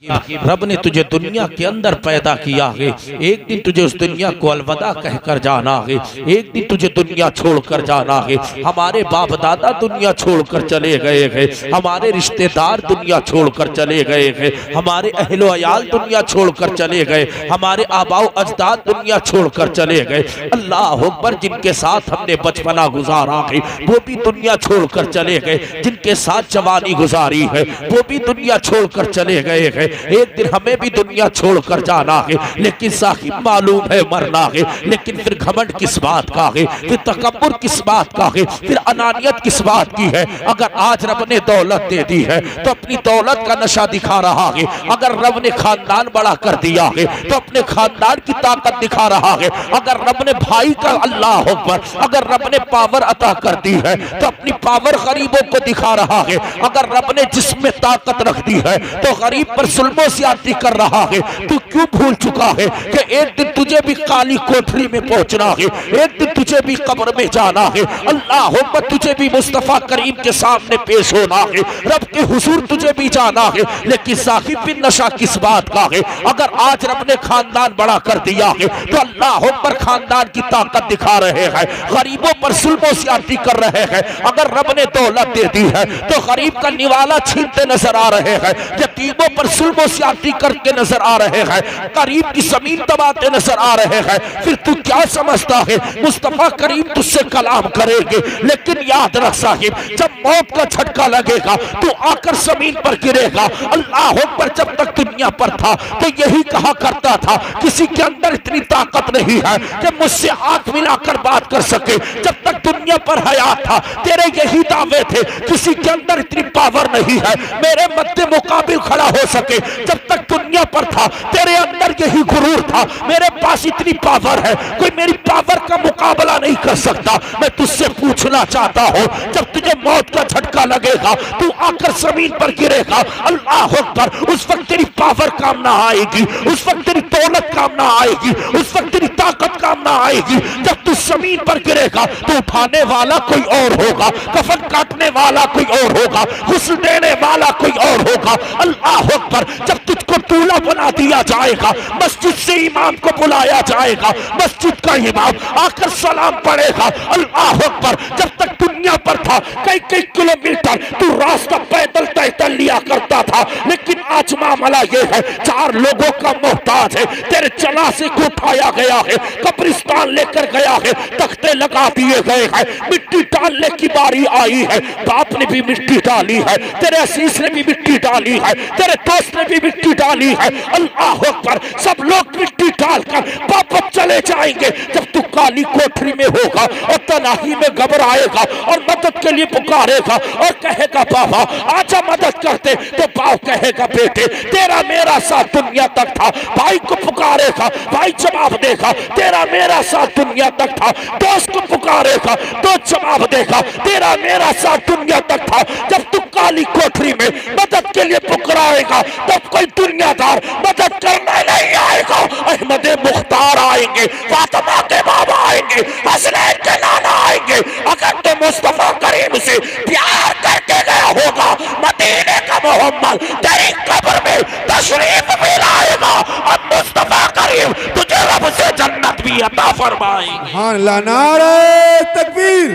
रब ने तुझे दुनिया के अंदर पैदा किया है, एक दिन तुझे उस दुनिया को अलविदा कहकर जाना है, एक दिन तुझे दुनिया छोड़कर जाना है। हमारे बाप दादा दुनिया छोड़कर चले गए हैं, हमारे रिश्तेदार दुनिया छोड़कर चले गए हैं, हमारे अहलो अयाल दुनिया छोड़कर चले गए, हमारे आबाओ अजदाद दुनिया छोड़कर चले गए। अल्लाह अकबर, जिनके साथ हमने बचपना गुजारा है वो भी दुनिया छोड़कर चले गए, जिनके साथ जवानी गुजारी है वो भी दुनिया छोड़कर चले गए हैं। एक दिन हमें भी दुनिया छोड़कर जाना है, लेकिन साहिब मालूम है मरना है। लेकिन फिर घमंड किस बात का है, फिर तकब्बुर किस बात का है, फिर अनानियत किस बात की है। अगर आज रब ने दौलत दे दी है तो अपनी दौलत का नशा दिखा रहा है, अगर रब ने खानदान बड़ा कर दिया है तो अपने खानदान की ताकत दिखा रहा है, अगर रब ने भाई का अल्लाह अकबर, अगर रब ने पावर अता कर दी है तो अपनी पावर गरीबों को दिखा रहा है, अगर रब ने जिसमें ताकत रख दी है तो गरीब पर जुल्मों ज्यादती कर रहा है। तू क्यों भूल चुका है कि एक दिन तुझे भी काली कोठरी में पहुंचना है, एक दिन तुझे भी कब्र में जाना है। अल्लाह अकबर, तुझे भी मुस्तफा करीम के सामने पेश होना है, रब के हुजूर तुझे भी जाना है। लेकिन साहिब बिन नशा किस बात का है, अगर आज रब ने खानदान बड़ा कर दिया है तो अल्लाह अकबर खानदान की ताकत दिखा रहे हैं, गरीबों पर जुल्मों ज्यादती कर रहे हैं। अगर रब ने दौलत दे दी है तो गरीब का निवाला छीनते नजर आ रहे हैं, यतीमों पर जुल्मों ज्यादती करके नजर आ रहे हैं, गरीब की जमीन दबाते नजर आ रहे हैं। फिर तू क्या समझता है मुस्तफा करीम तुझसे कलाम करेंगे, लेकिन याद रख साहिब, जब मौत का झटका लगेगा तू आकर जमीन पर गिरेगा। अल्लाह अकबर, जब तक दुनिया पर था तो यही कहा करता था किसी के अंदर इतनी ताकत नहीं है कि मुझसे आंख मिलाकर बात कर सके। जब तक दुनिया पर हयात था तेरे यही दावे थे किसी के अंदर इतनी पावर नहीं है मेरे मद्दे मुकाबिल खड़ा हो सके। जब तक दुनिया पर था तेरे अंदर यही गुरूर था मेरे पास इतनी पावर है, कोई मेरी पावर का मुकाबला नहीं कर सकता। मैं तुझसे पूछना चाहता हूं, जब तुझे मौत का झटका लगेगा तू आकर जमीन पर गिरेगा, अल्लाह अकबर, उस वक्त तेरी पावर काम ना आएगी, उस वक्त तेरी दौलत काम ना आएगी, उस वक्त तेरी ताकत काम ना आएगी। जब तू जमीन पर गिरेगा तो उठाने वाला कोई और होगा, कफन काटने वाला कोई और होगा, गुस्ल देने वाला कोई और होगा। अल्लाह अकबर, जब तुझको दूल्हा बना दिया जाएगा, मस्जिद से इमाम को बुलाया जाएगा, मस्जिद का इमाम आकर सलाम पढ़ेगा। अल्लाह अकबर, जब तक दुनिया पर था कई कई किलोमीटर तू रास्ता पैदल तय कर लिया करता था, लेकिन आज मामला यह है चार लोगों का मोहताज है। तेरे जनाजे को उठाया गया है, कब्रिस्तान लेकर गया है, तख्ते लगा दिए गए हैं, मिट्टी डालने की बारी आई है। बाप ने भी मिट्टी डाली है, तेरे असीस ने भी मिट्टी डाली है, तेरे दोस्त ने भी मिट्टी डाली है। अल्लाह अकबर, सब लोग मिट्टी डालकर वापस चले जाएंगे। जब तू काली कोठरी में होगा और तनाही में घबराएगा और मदद के लिए पुकारेगा और कहेगा बाबा आजा मदद करते, तो बाप कहेगा बेटे तेरा मेरा साथ दुनिया तक था। भाई को पुकारेगा, भाई जवाब देगा तेरा मेरा साथ दुनिया तक था। दोस्त को पुकारेगा, दोस्त जवाब देगा तेरा मेरा साथ दुनिया तक था। जब तू काली कोठरी में मदद के लिए पुकारेगा तब कोई दुनियादार मदद करने नहीं आएगा। अहमद मुख्तार आएंगे, फातिमा के बाबा आएंगे, हसनैन के नाना आएंगे। अगर तो मुस्तफा करीम से प्यार करके गया होगा मदीने का मोहम्मद तेरी कब्र में तशरीफ भी लाएगा और मुस्तफा करीम तुझे रब से जन्नत भी अता फरमाएंगे। सुभान अल्लाह, नारे तकबीर,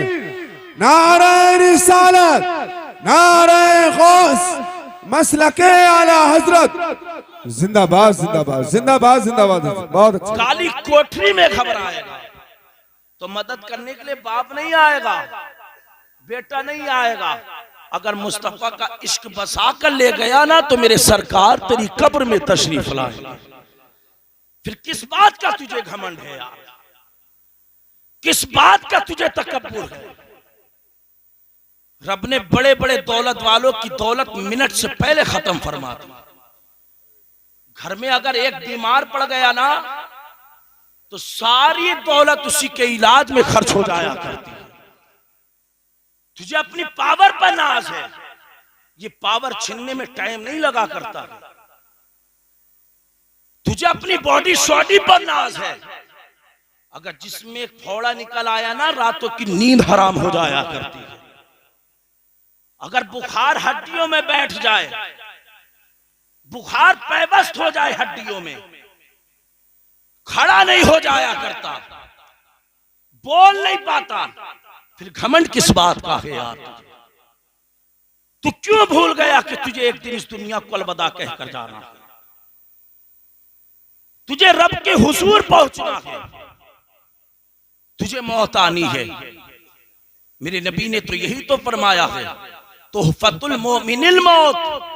नारे रिसालत, नारे गौस, मसलके आला हजरत, जिंदाबाद जिंदाबाद जिंदाबाद जिंदाबाद। बहुत अच्छा। काली कोठरी में घबराएगा तो मदद करने के लिए बाप नहीं आएगा, बेटा नहीं आएगा। अगर मुस्तफा का इश्क बसा कर ले गया ना तो मेरे सरकार तेरी कब्र में तशरीफ लाए। फिर किस बात का तुझे घमंड है यार, किस बात का तुझे तकब्बुर है। रब ने बड़े बड़े दौलत वालों की दौलत मिनट से पहले खत्म फरमा दी। घर में अगर एक बीमार पड़ गया ना तो सारी दौलत उसी के इलाज में खर्च हो जाया करती है। तुझे अपनी पावर पर नाज है, ये पावर छीनने में टाइम नहीं लगा करता। तुझे अपनी बॉडी शॉडी पर नाज है, अगर जिसमें एक फोड़ा निकल आया ना रातों की नींद हराम हो जाया करती है। अगर बुखार हड्डियों में बैठ जाए बुखार पैबस्त हो जाए हड्डियों में, खड़ा नहीं हो जाया करता, बोल नहीं पाता, फिर घमंड किस बात का है यार? तू क्यों भूल गया कि तुझे एक दिन इस दुनिया को अलविदा कहकर जाना है? तुझे रब के हुजूर पहुंचना है, तुझे मौत आनी है। मेरे नबी ने तो यही तो फरमाया है, तोहफतुल मोमिनिल मौत,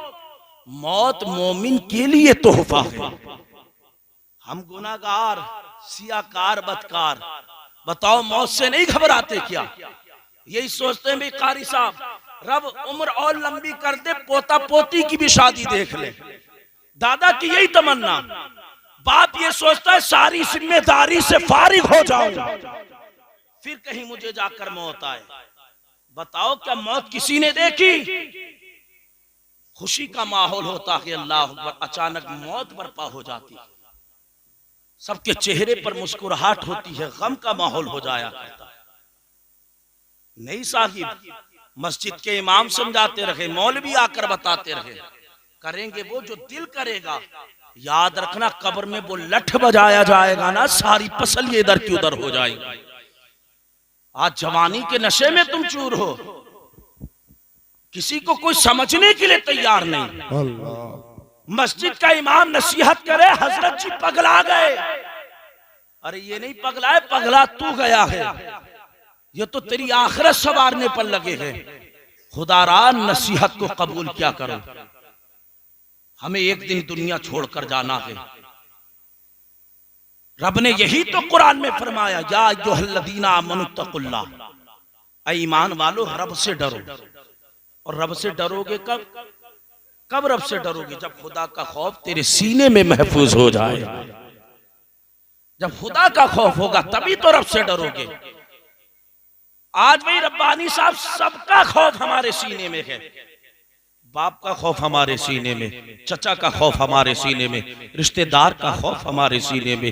मौत मोमिन के लिए तोहफा है। हम गुनाहगार, सियाकार, बदकार, बताओ मौत से नहीं घबराते क्या? यही सोचते हैं भाई कारी साहब रब उम्र और लंबी कर दे, पोता पोती की भी शादी देख ले। दादा की यही तमन्ना। बाप ये सोचता है सारी जिम्मेदारी से फारिग हो जाऊं, फिर कहीं मुझे जाकर मौत आए। बताओ क्या मौत किसी ने देखी? खुशी का माहौल होता है, अल्लाह अकबर, अचानक मौत बर्पा हो जाती है, सबके चेहरे पर मुस्कुराहट होती है, गम का माहौल हो जाया करता है। नहीं साहिब, मस्जिद के इमाम समझाते रहे, मौलवी आकर बताते रहे, करेंगे वो जो दिल करेगा। याद रखना कब्र में वो लठ बजाया जाएगा ना, सारी पसल ये इधर की उधर हो जाएगी। आज जवानी के नशे में तुम चूर हो, किसी को कोई समझने के लिए तैयार नहीं। मस्जिद का इमाम नसीहत करे, हजरत जी पगला गए। अरे ये नहीं पगलाए, पगला तू गया है, ये तो तेरी आखिरत संवारने पर लगे हैं। खुदारा नसीहत को कबूल क्या करो, हमें एक दिन दुनिया छोड़कर जाना है। रब ने यही तो कुरान में फरमाया, या अय्युहल्लज़ीना आमनुत्तकुल्लाह, ऐ ईमान वालो रब से डरो। और रब से डरोगे कब? कब रब से डरोगे? जब खुदा का खौफ तेरे सीने में महफूज हो जाए। जब खुदा का खौफ होगा तभी तो रब से डरोगे। आज भाई रब्बानी साहब, सबका खौफ हमारे सीने में है। बाप का खौफ हमारे सीने में, चचा का खौफ हमारे सीने में, रिश्तेदार का खौफ हमारे सीने में,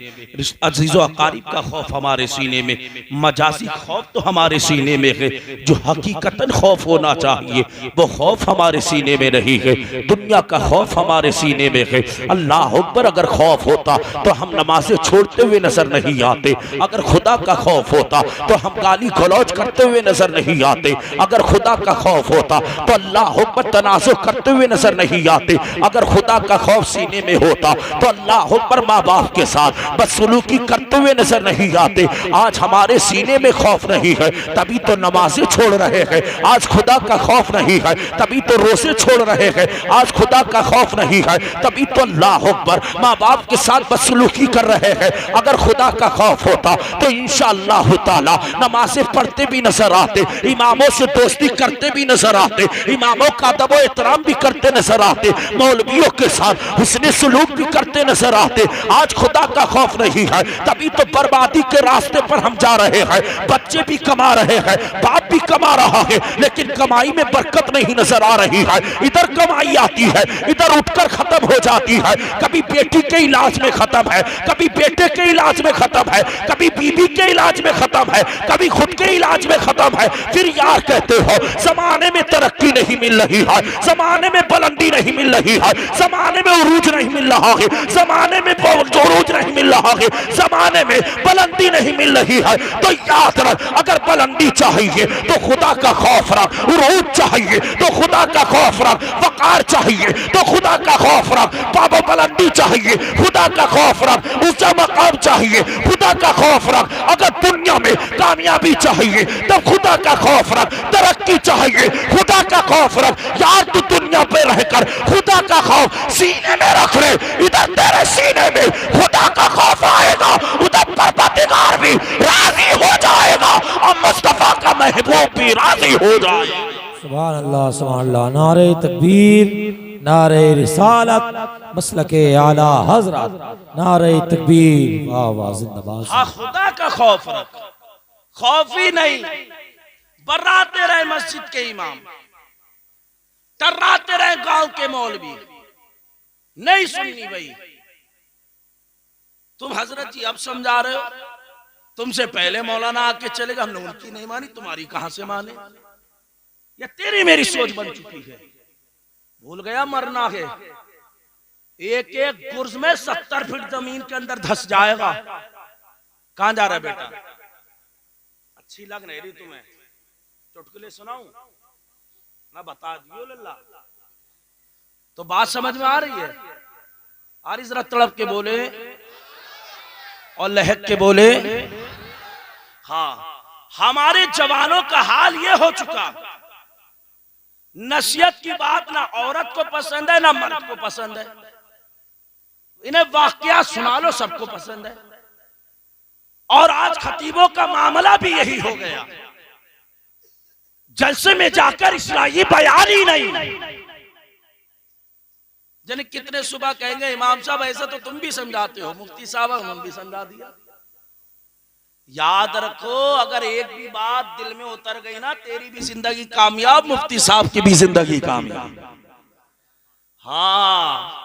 अजीज़ो अकारीब का खौफ हमारे सीने में, मजाजी खौफ तो हमारे सीने में है। जो हकीकतन खौफ होना चाहिए वो खौफ हमारे सीने में नहीं है। दुनिया का खौफ हमारे सीने में है। अल्लाह अकबर, अगर खौफ होता तो हम नमाजें छोड़ते हुए नजर नहीं आते। अगर खुदा का खौफ होता तो हम गाली गलौज करते हुए नजर नहीं आते। अगर खुदा का खौफ होता तो अल्लाह अकबर तनाज़ुर करते हुए नजर नहीं आते। अगर खुदा का खौफ सीने में होता तो अल्लाह अकबर माँ बाप के साथ बदसलूकी करते हुए नजर नहीं आते। आज हमारे सीने में खौफ नहीं है तभी तो नमाजें छोड़ रहे हैं। आज खुदा का खौफ नहीं है तभी तो रोजे छोड़ रहे हैं। आज खुदा का खौफ नहीं है तभी तो अल्लाह अकबर माँ बाप के साथ बदसलूकी कर रहे हैं। अगर खुदा का खौफ होता तो इंशाअल्लाह ताला नमाजें पढ़ते भी नजर आते, इमामों से दोस्ती करते भी नजर आते, इमामों का अदब एहतराम भी करते नजर आते, मौलवियों के साथ हुस्न सलूक भी करते नजर आते। आज खुदा का खौफ नहीं है तभी तो बर्बादी के रास्ते पर हम जा रहे हैं। बच्चे भी कमा रहे हैं, बाप भी कमा रहा है, लेकिन कमाई में बरकत नहीं नजर आ रही है। इधर कमाई आती है, इधर उठकर खत्म हो जाती है। कभी बेटी के इलाज में खत्म है, कभी बेटे के इलाज में खत्म है, कभी बीबी के इलाज में खत्म है, कभी खुद के इलाज में खत्म है। फिर यार कहते हो जमाने में तरक्की नहीं मिल रही है, जमाने में बुलंदी नहीं मिल रही है, जमाने में उरूज नहीं मिल रहा है, जमाने में उरूज नहीं मिल रहा है, जमाने में बुलंदी नहीं मिल रही है। तो याद रख, अगर बुलंदी चाहिए तो खुदा का खौफ रख, उरूज चाहिए तो खुदा का खौफ रख, वकार चाहिए तो खुदा का खौफ रख, बाबा बुलंदी चाहिए खुदा का खौफ रख, ऊंचा मकाम चाहिए खुदा का खौफ रख। अगर दुनिया में कामयाबी चाहिए तो खुदा का खौफ रख, तरक्की चाहिए खुदा का खौफ रख। यार तू दुनिया पे रहकर खुदा का खौफ सीने में रख ले, इधर तेरे सीने में खुदा का खौफ आएगा, उधर परवरदिगार भी राजी हो जाएगा और मुस्तफा का महबूब भी राजी हो जाएगा। सुभान अल्लाह, सुभान अल्लाह। नारे तकबीर, नारे रिसालत, मसलके आला हजरत, नारे तकबीर, वाह वाह, जिंदाबाद। हाँ, खुदा का खौफ रख, खौफ ही नहीं। बर्राते रहे मस्जिद के इमाम, टर्राते रहे गांव के मौलवी, नहीं सुननी भाई। तुम हजरत जी अब समझा रहे हो, तुमसे पहले मौलाना आके चलेगा, हमने उनकी नहीं मानी, तुम्हारी कहां से माने? या तेरी मेरी सोच बन चुकी है, भूल गया मरना है। एक एक गुर्ज में 70 फीट जमीन के अंदर धस जाएगा। कहां जा रहा है बेटा? अच्छी लग नहीं रही तुम्हें? चुटकुले सुनाऊं ना? बता दियो लल्ला। तो बात समझ में आ रही है? आ रही? जरा तड़प के बोले और लहक के बोले। हाँ, हमारे जवानों का हाल ये हो चुका, नसीहत की बात ना औरत को पसंद है ना मर्द को पसंद है। इन्हें वाकया सुना लो सबको पसंद है। और आज खतीबों का मामला भी यही हो गया, जलसे में जाकर इस्लाही बयान ही नहीं। जने कितने सुबह कहेंगे इमाम साहब ऐसा तो तुम भी समझाते हो, मुफ्ती साहब हम भी समझा दिया। याद रखो, अगर एक भी बात दिल में उतर गई ना, तेरी भी जिंदगी कामयाब, मुफ्ती साहब की भी जिंदगी कामयाब। हाँ,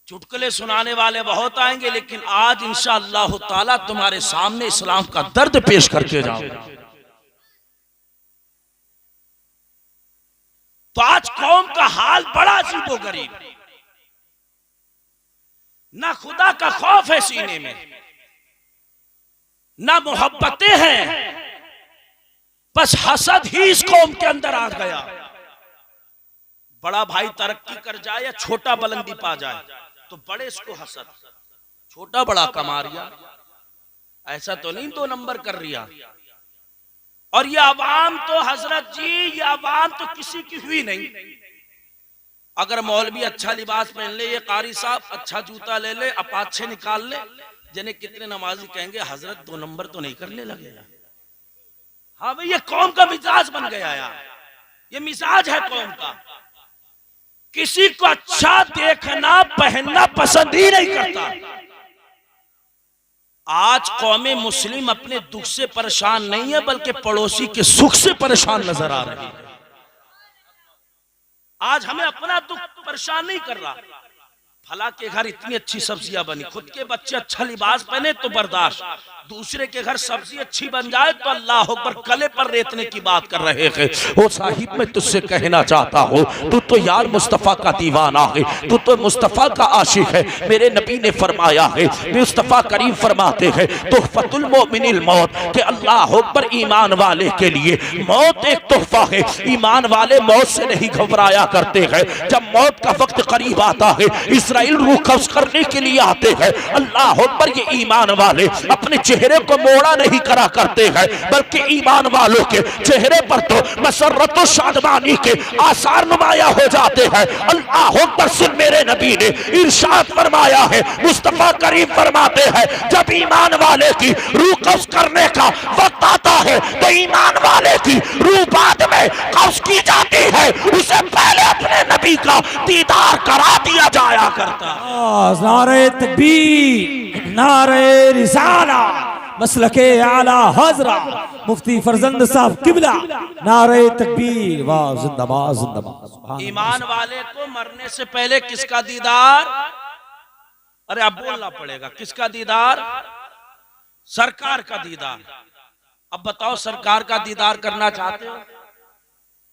चुटकुले सुनाने वाले बहुत आएंगे, लेकिन आज इंशाअल्लाह ताला तुम्हारे सामने इस्लाम का दर्द पेश करके जाऊंगा। तो आज कौम का हाल बड़ा अजीबोगरीब, ना खुदा का खौफ है सीने में, ना मोहब्बतें हैं, बस हसद ही इस कौम के अंदर आ गया। बड़ा भाई तरक्की कर जाए या छोटा बुलंदी पा जाए तो बड़े इसको हसद, छोटा बड़ा कमा रिया, ऐसा तो नहीं 2 नंबर कर रिया। और ये अवाम तो हजरत जी, ये अवाम तो किसी की हुई नहीं। अगर मौलवी अच्छा लिबास पहन ले, ये कारी साहब अच्छा जूता ले ले, अपाच्छे निकाल ले, जिन्हें कितने नमाजी कहेंगे हजरत 2 नंबर तो नहीं करने लगेगा। हाँ भाई, ये कौम का मिजाज बन गया यार, ये मिजाज है कौम का। किसी को अच्छा देखना पहनना पसंद ही नहीं करता। आज कौमे मुस्लिम अपने दुख से परेशान नहीं है, बल्कि पड़ोसी के सुख से परेशान नजर आ रही है। आज हमें अपना दुख परेशान नहीं कर रहा, फला के घर इतनी अच्छी सब्जियां बनी, खुद के बच्चे अच्छा लिबास पहने तो बर्दाश्त, दूसरे के घर सब्जी अच्छी बन जाए तो अल्लाह अकबर, कले पर रेतने की बात कर रहे हैं। ओ साहिब, मैं तुझसे कहना चाहता हूँ, तू तो यार मुस्तफ़ा का दीवाना है, तू तो मुस्तफ़ा का आशिक है। मेरे नबी ने फरमाया है, मुस्तफ़ा करीम फरमाते हैं तुहफ़तुल मोमिनिल मौत, कि अल्लाह अकबर, ईमान वाले के लिए मौत एक तोहफा है। ईमान वाले मौत से नहीं घबराया करते हैं। जब मौत का वक्त करीब आता है, इसराइल रूह कब्ज़ करने के लिए आते हैं, अल्लाह अकबर, ये ईमान वाले अपने चेहरे को मोड़ा नहीं करा करते हैं, बल्कि ईमान वालों के चेहरे पर तो मसर्रत और शादमानी के आसार नुमाया हो जाते हैं। अल्लाह अकबर, सुन, मेरे नबी ने इरशाद फरमाया है, मुस्तफा करीम फरमाते हैं, जब ईमान वाले की रूह कब्ज़ करने का वक्त आता है तो ईमान वाले की रूह बाद में कब्ज़ की जाती है, उसे पहले अपने नबी का दीदार करा दिया जाया करता है। नारे तकबीर, नारे रिसाला, मसलके आला हज़रत मुफ्ती फरजंद साहब किबला, नारे तकबीर, वाह, जिंदाबाद जिंदाबाद। ईमान वाले को मरने से पहले किसका दीदार? अरे अब बोलना पड़ेगा, किसका दीदार? सरकार का दीदार। अब बताओ, सरकार का दीदार करना चाहते हो?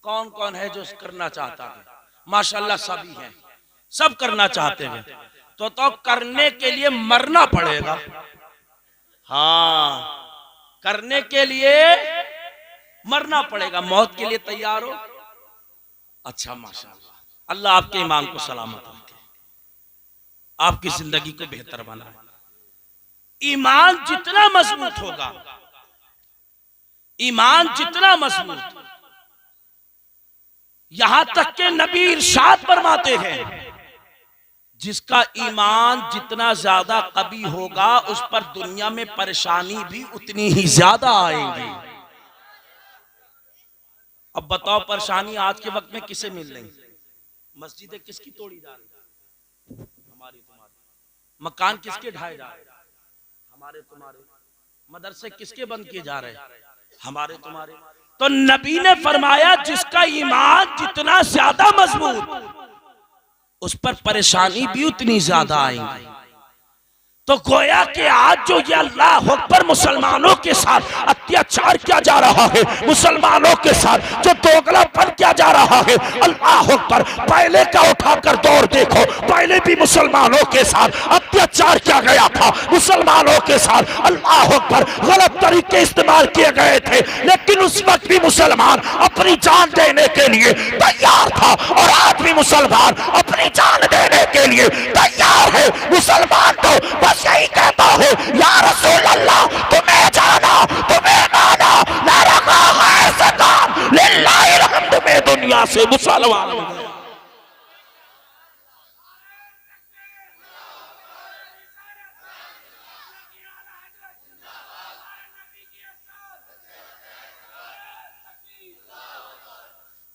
कौन कौन है जो करना चाहता है? माशाल्लाह सभी हैं, सब करना चाहते हैं। तो करने के लिए मरना पड़ेगा। हाँ, करने के लिए मरना पड़ेगा। मौत के लिए तैयार हो? अच्छा, माशाल्लाह, अल्लाह आपके ईमान को सलामत रखे, आपकी जिंदगी को बेहतर बनाए। ईमान जितना मजबूत होगा, ईमान जितना मजबूत, यहां तक के नबी इरशाद फरमाते हैं, जिसका ईमान जितना ज्यादा कवी होगा, उस पर दुनिया में परेशानी भी उतनी ही ज्यादा आएगी। अब बताओ, परेशानी आज के वक्त में किसे मिल रही? मस्जिदें किसकी तोड़ी जा रही? हमारी तुम्हारी। मकान किसके ढाए जा रहे? हमारे तुम्हारे। मदरसे किसके बंद किए जा रहे? हमारे तुम्हारे। तो नबी ने फरमाया, जिसका ईमान जितना ज्यादा मजबूत, उस पर परेशानी भी उतनी ज्यादा आएगी। तो गोया कि आज जो ये अल्लाह अकबर मुसलमानों के साथ अत्याचार किया जा रहा है, मुसलमानों के साथ जो दोगलापन किया जा रहा है, अल्लाह अकबर, पहले का उठाकर दौर देखो, पहले भी मुसलमानों के साथ अत्याचार किया गया था, मुसलमानों के साथ अल्लाह अकबर गलत तरीके इस्तेमाल किए गए थे, लेकिन उस वक्त भी मुसलमान अपनी जान देने के लिए तैयार था और आज भी मुसलमान अपनी जान देने के लिए तैयार है। मुसलमान तो बस यही कहता हूँ, या रसूल अल्लाह, तुम्हें जाना, तुम्हें माना, ना रखा है ऐसा काम, लिल्लाहिल हम्द में दुनिया से मुसलमान हो गया।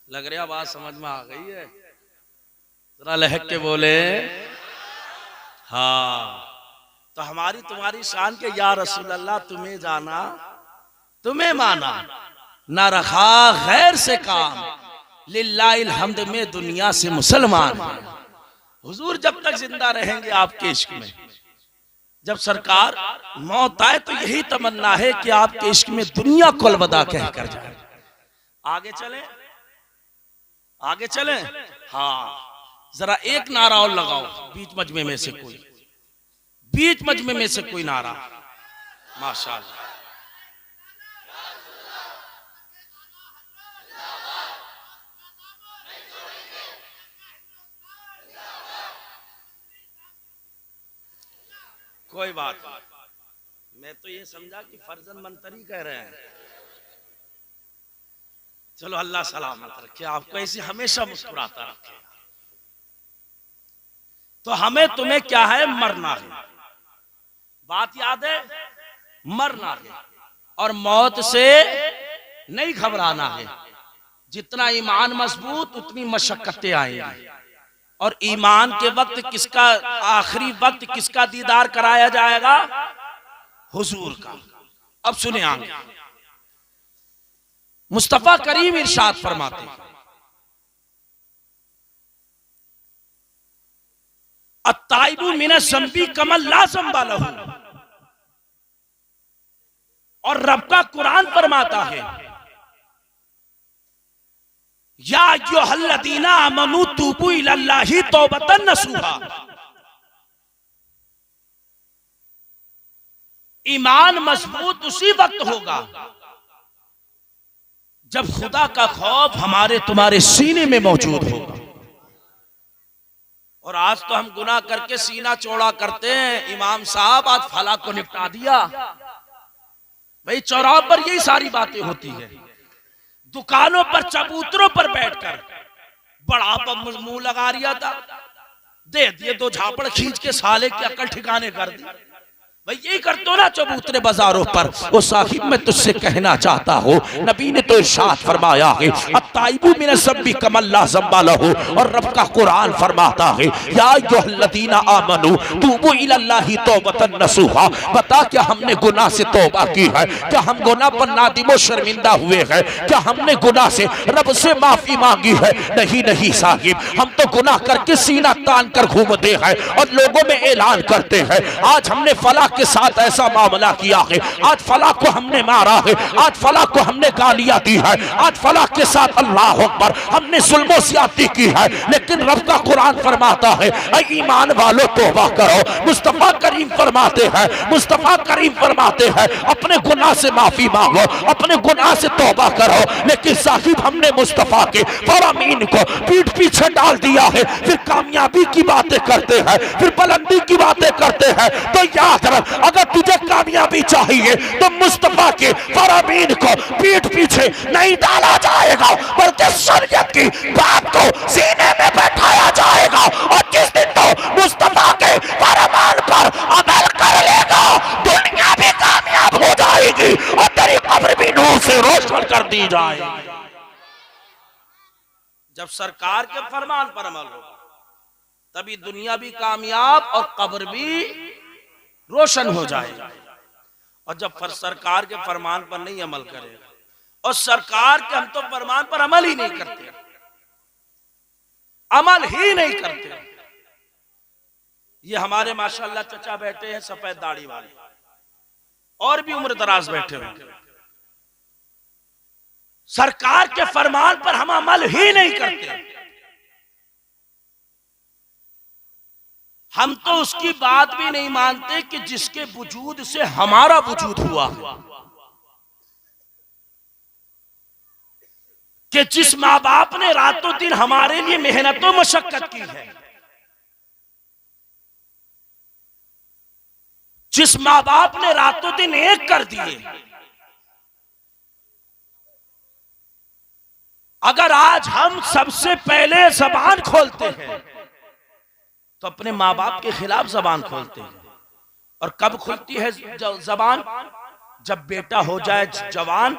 लग रहा बात समझ में आ गई है? जरा लहक के बोले हाँ। तो हमारी तुम्हारी शान के या रसूल अल्लाह, तुम्हें जाना, तुम्हें माना, ना रखा गैर से काम, लिल्लाहिल हम्द में दुनिया से मुसलमान। हुजूर जब तक जिंदा रहेंगे आपके इश्क में, जब सरकार मौत आए तो यही तमन्ना है कि आपके इश्क में दुनिया को अलविदा कहकर जाए। आगे चले, आगे चले। हाँ, जरा एक नारा और लगाओ, बीच मजमे में से कोई, बीच मजमे में से कोई नारा। माशाअल्लाह। कोई बात नहीं, मैं तो ये समझा कि फर्जन मंतरी कह रहे हैं। चलो अल्लाह सलामत रखे आपको, ऐसे हमेशा मुस्कुराता रखे। तो हमें तुम्हें क्या है, मरना है, बात याद है, मरना है और मौत से नहीं घबराना है। जितना ईमान मजबूत उतनी मशक्कतें आएंगी, और ईमान के वक्त किसका, आखिरी वक्त किसका दीदार कराया जाएगा, हुजूर का। अब सुने आगे, मुस्तफा करीम इरशाद फरमाते, अत्ताइबु मिन ज़ंबी कमल ला ज़ंबा लहू। और रब का कुरान फरमाता है, या अय्युहल्लज़ीना आमनू तूबू इलल्लाहि तौबतन नसूहा। ईमान मजबूत उसी वक्त होगा जब खुदा का खौफ हमारे तुम्हारे सीने में मौजूद होगा। और आज तो हम गुनाह करके सीना चौड़ा करते हैं। इमाम साहब आज फला को निपटा दिया, भाई चौराहों पर यही सारी बातें होती है। दुकानों पर चबूतरों पर बैठकर बड़ा मुंह लगा रिया था, दे दिए दो झापड़ खींच के, साले की अकल ठिकाने कर दी। भाई यही करते हो ना चबूतरे बाजारों पर। वो साहिब मैं तुझसे कहना चाहता हूँ, नबी ने तो इरशाद फरमाया है, अत्ताइबु मिन ज़ंबी कमल ला ज़ंबा लहू। और रब का कुरान फरमाता है, या अय्युहल्लज़ीना आमनू तूबू इलल्लाहि तौबतन नसूहा। बता क्या हमने गुनाह से तौबा की है? क्या हम गुनाह पर नादिमो शर्मिंदा हुए हैं? क्या हमने गुनाह से रब से माफी मांगी है? नहीं नहीं साहिब, हम तो गुनाह करके सीना तान कर घूमते हैं और लोगों में ऐलान करते हैं, आज हमने फला के साथ ऐसा मामला किया है, आज फला को हमने मारा है, आज फला को हमने गालियां दी है, आज फला के साथ अल्लाह अकबर हमने जुल्म ज्यादती की है। लेकिन रब का कुरान फरमाता है, ईमान वालों तौबा करो। मुस्तफा करीम फरमाते हैं, मुस्तफा करीम फरमाते हैं, अपने गुनाह से माफी मांगो, अपने गुनाह से तौबा करो। लेकिन साहिब हमने मुस्तफा के फरामीन को पीठ पीछे डाल दिया है, फिर कामयाबी की बातें करते हैं, फिर बुलंदी की बातें करते हैं। तो याद रख, अगर तुझे कामयाबी चाहिए तो मुस्तफा के फरामीन को पीठ पीछे नहीं डाला जाएगा, बल्कि शरीयत की बात को सीने में बैठाया जाएगा। और जिस दिन तो मुस्तफा के फरमान पर अमल कर लेगा, दुनिया भी कामयाब हो जाएगी और तेरी कब्र भी नूर से रोशन कर दी जाएगी। जब सरकार के फरमान पर अमल होगा तभी दुनिया भी कामयाब और कब्र भी रोशन हो जाएगा। और जब सरकार के फरमान पर नहीं अमल करेगा, और सरकार के हम तो फरमान पर अमल ही नहीं करते, अमल ही नहीं करते, ये हमारे माशाल्लाह चचा बैठे हैं सफेद दाढ़ी वाले, और भी उम्र दराज बैठे हुए। सरकार के फरमान पर हम अमल ही नहीं करते। हम तो उसकी बात भी नहीं मानते कि जिसके वजूद से हमारा वजूद हुआ है, कि जिस माँ बाप ने रातों दिन हमारे लिए मेहनतों मशक्कत की है, जिस माँ बाप ने रातों दिन एक कर दिए, अगर आज हम सबसे पहले जबान खोलते हैं तो अपने माँ बाप के खिलाफ जबान खोलते हैं। और कब खुलती है जबान? जब बेटा हो जाए जवान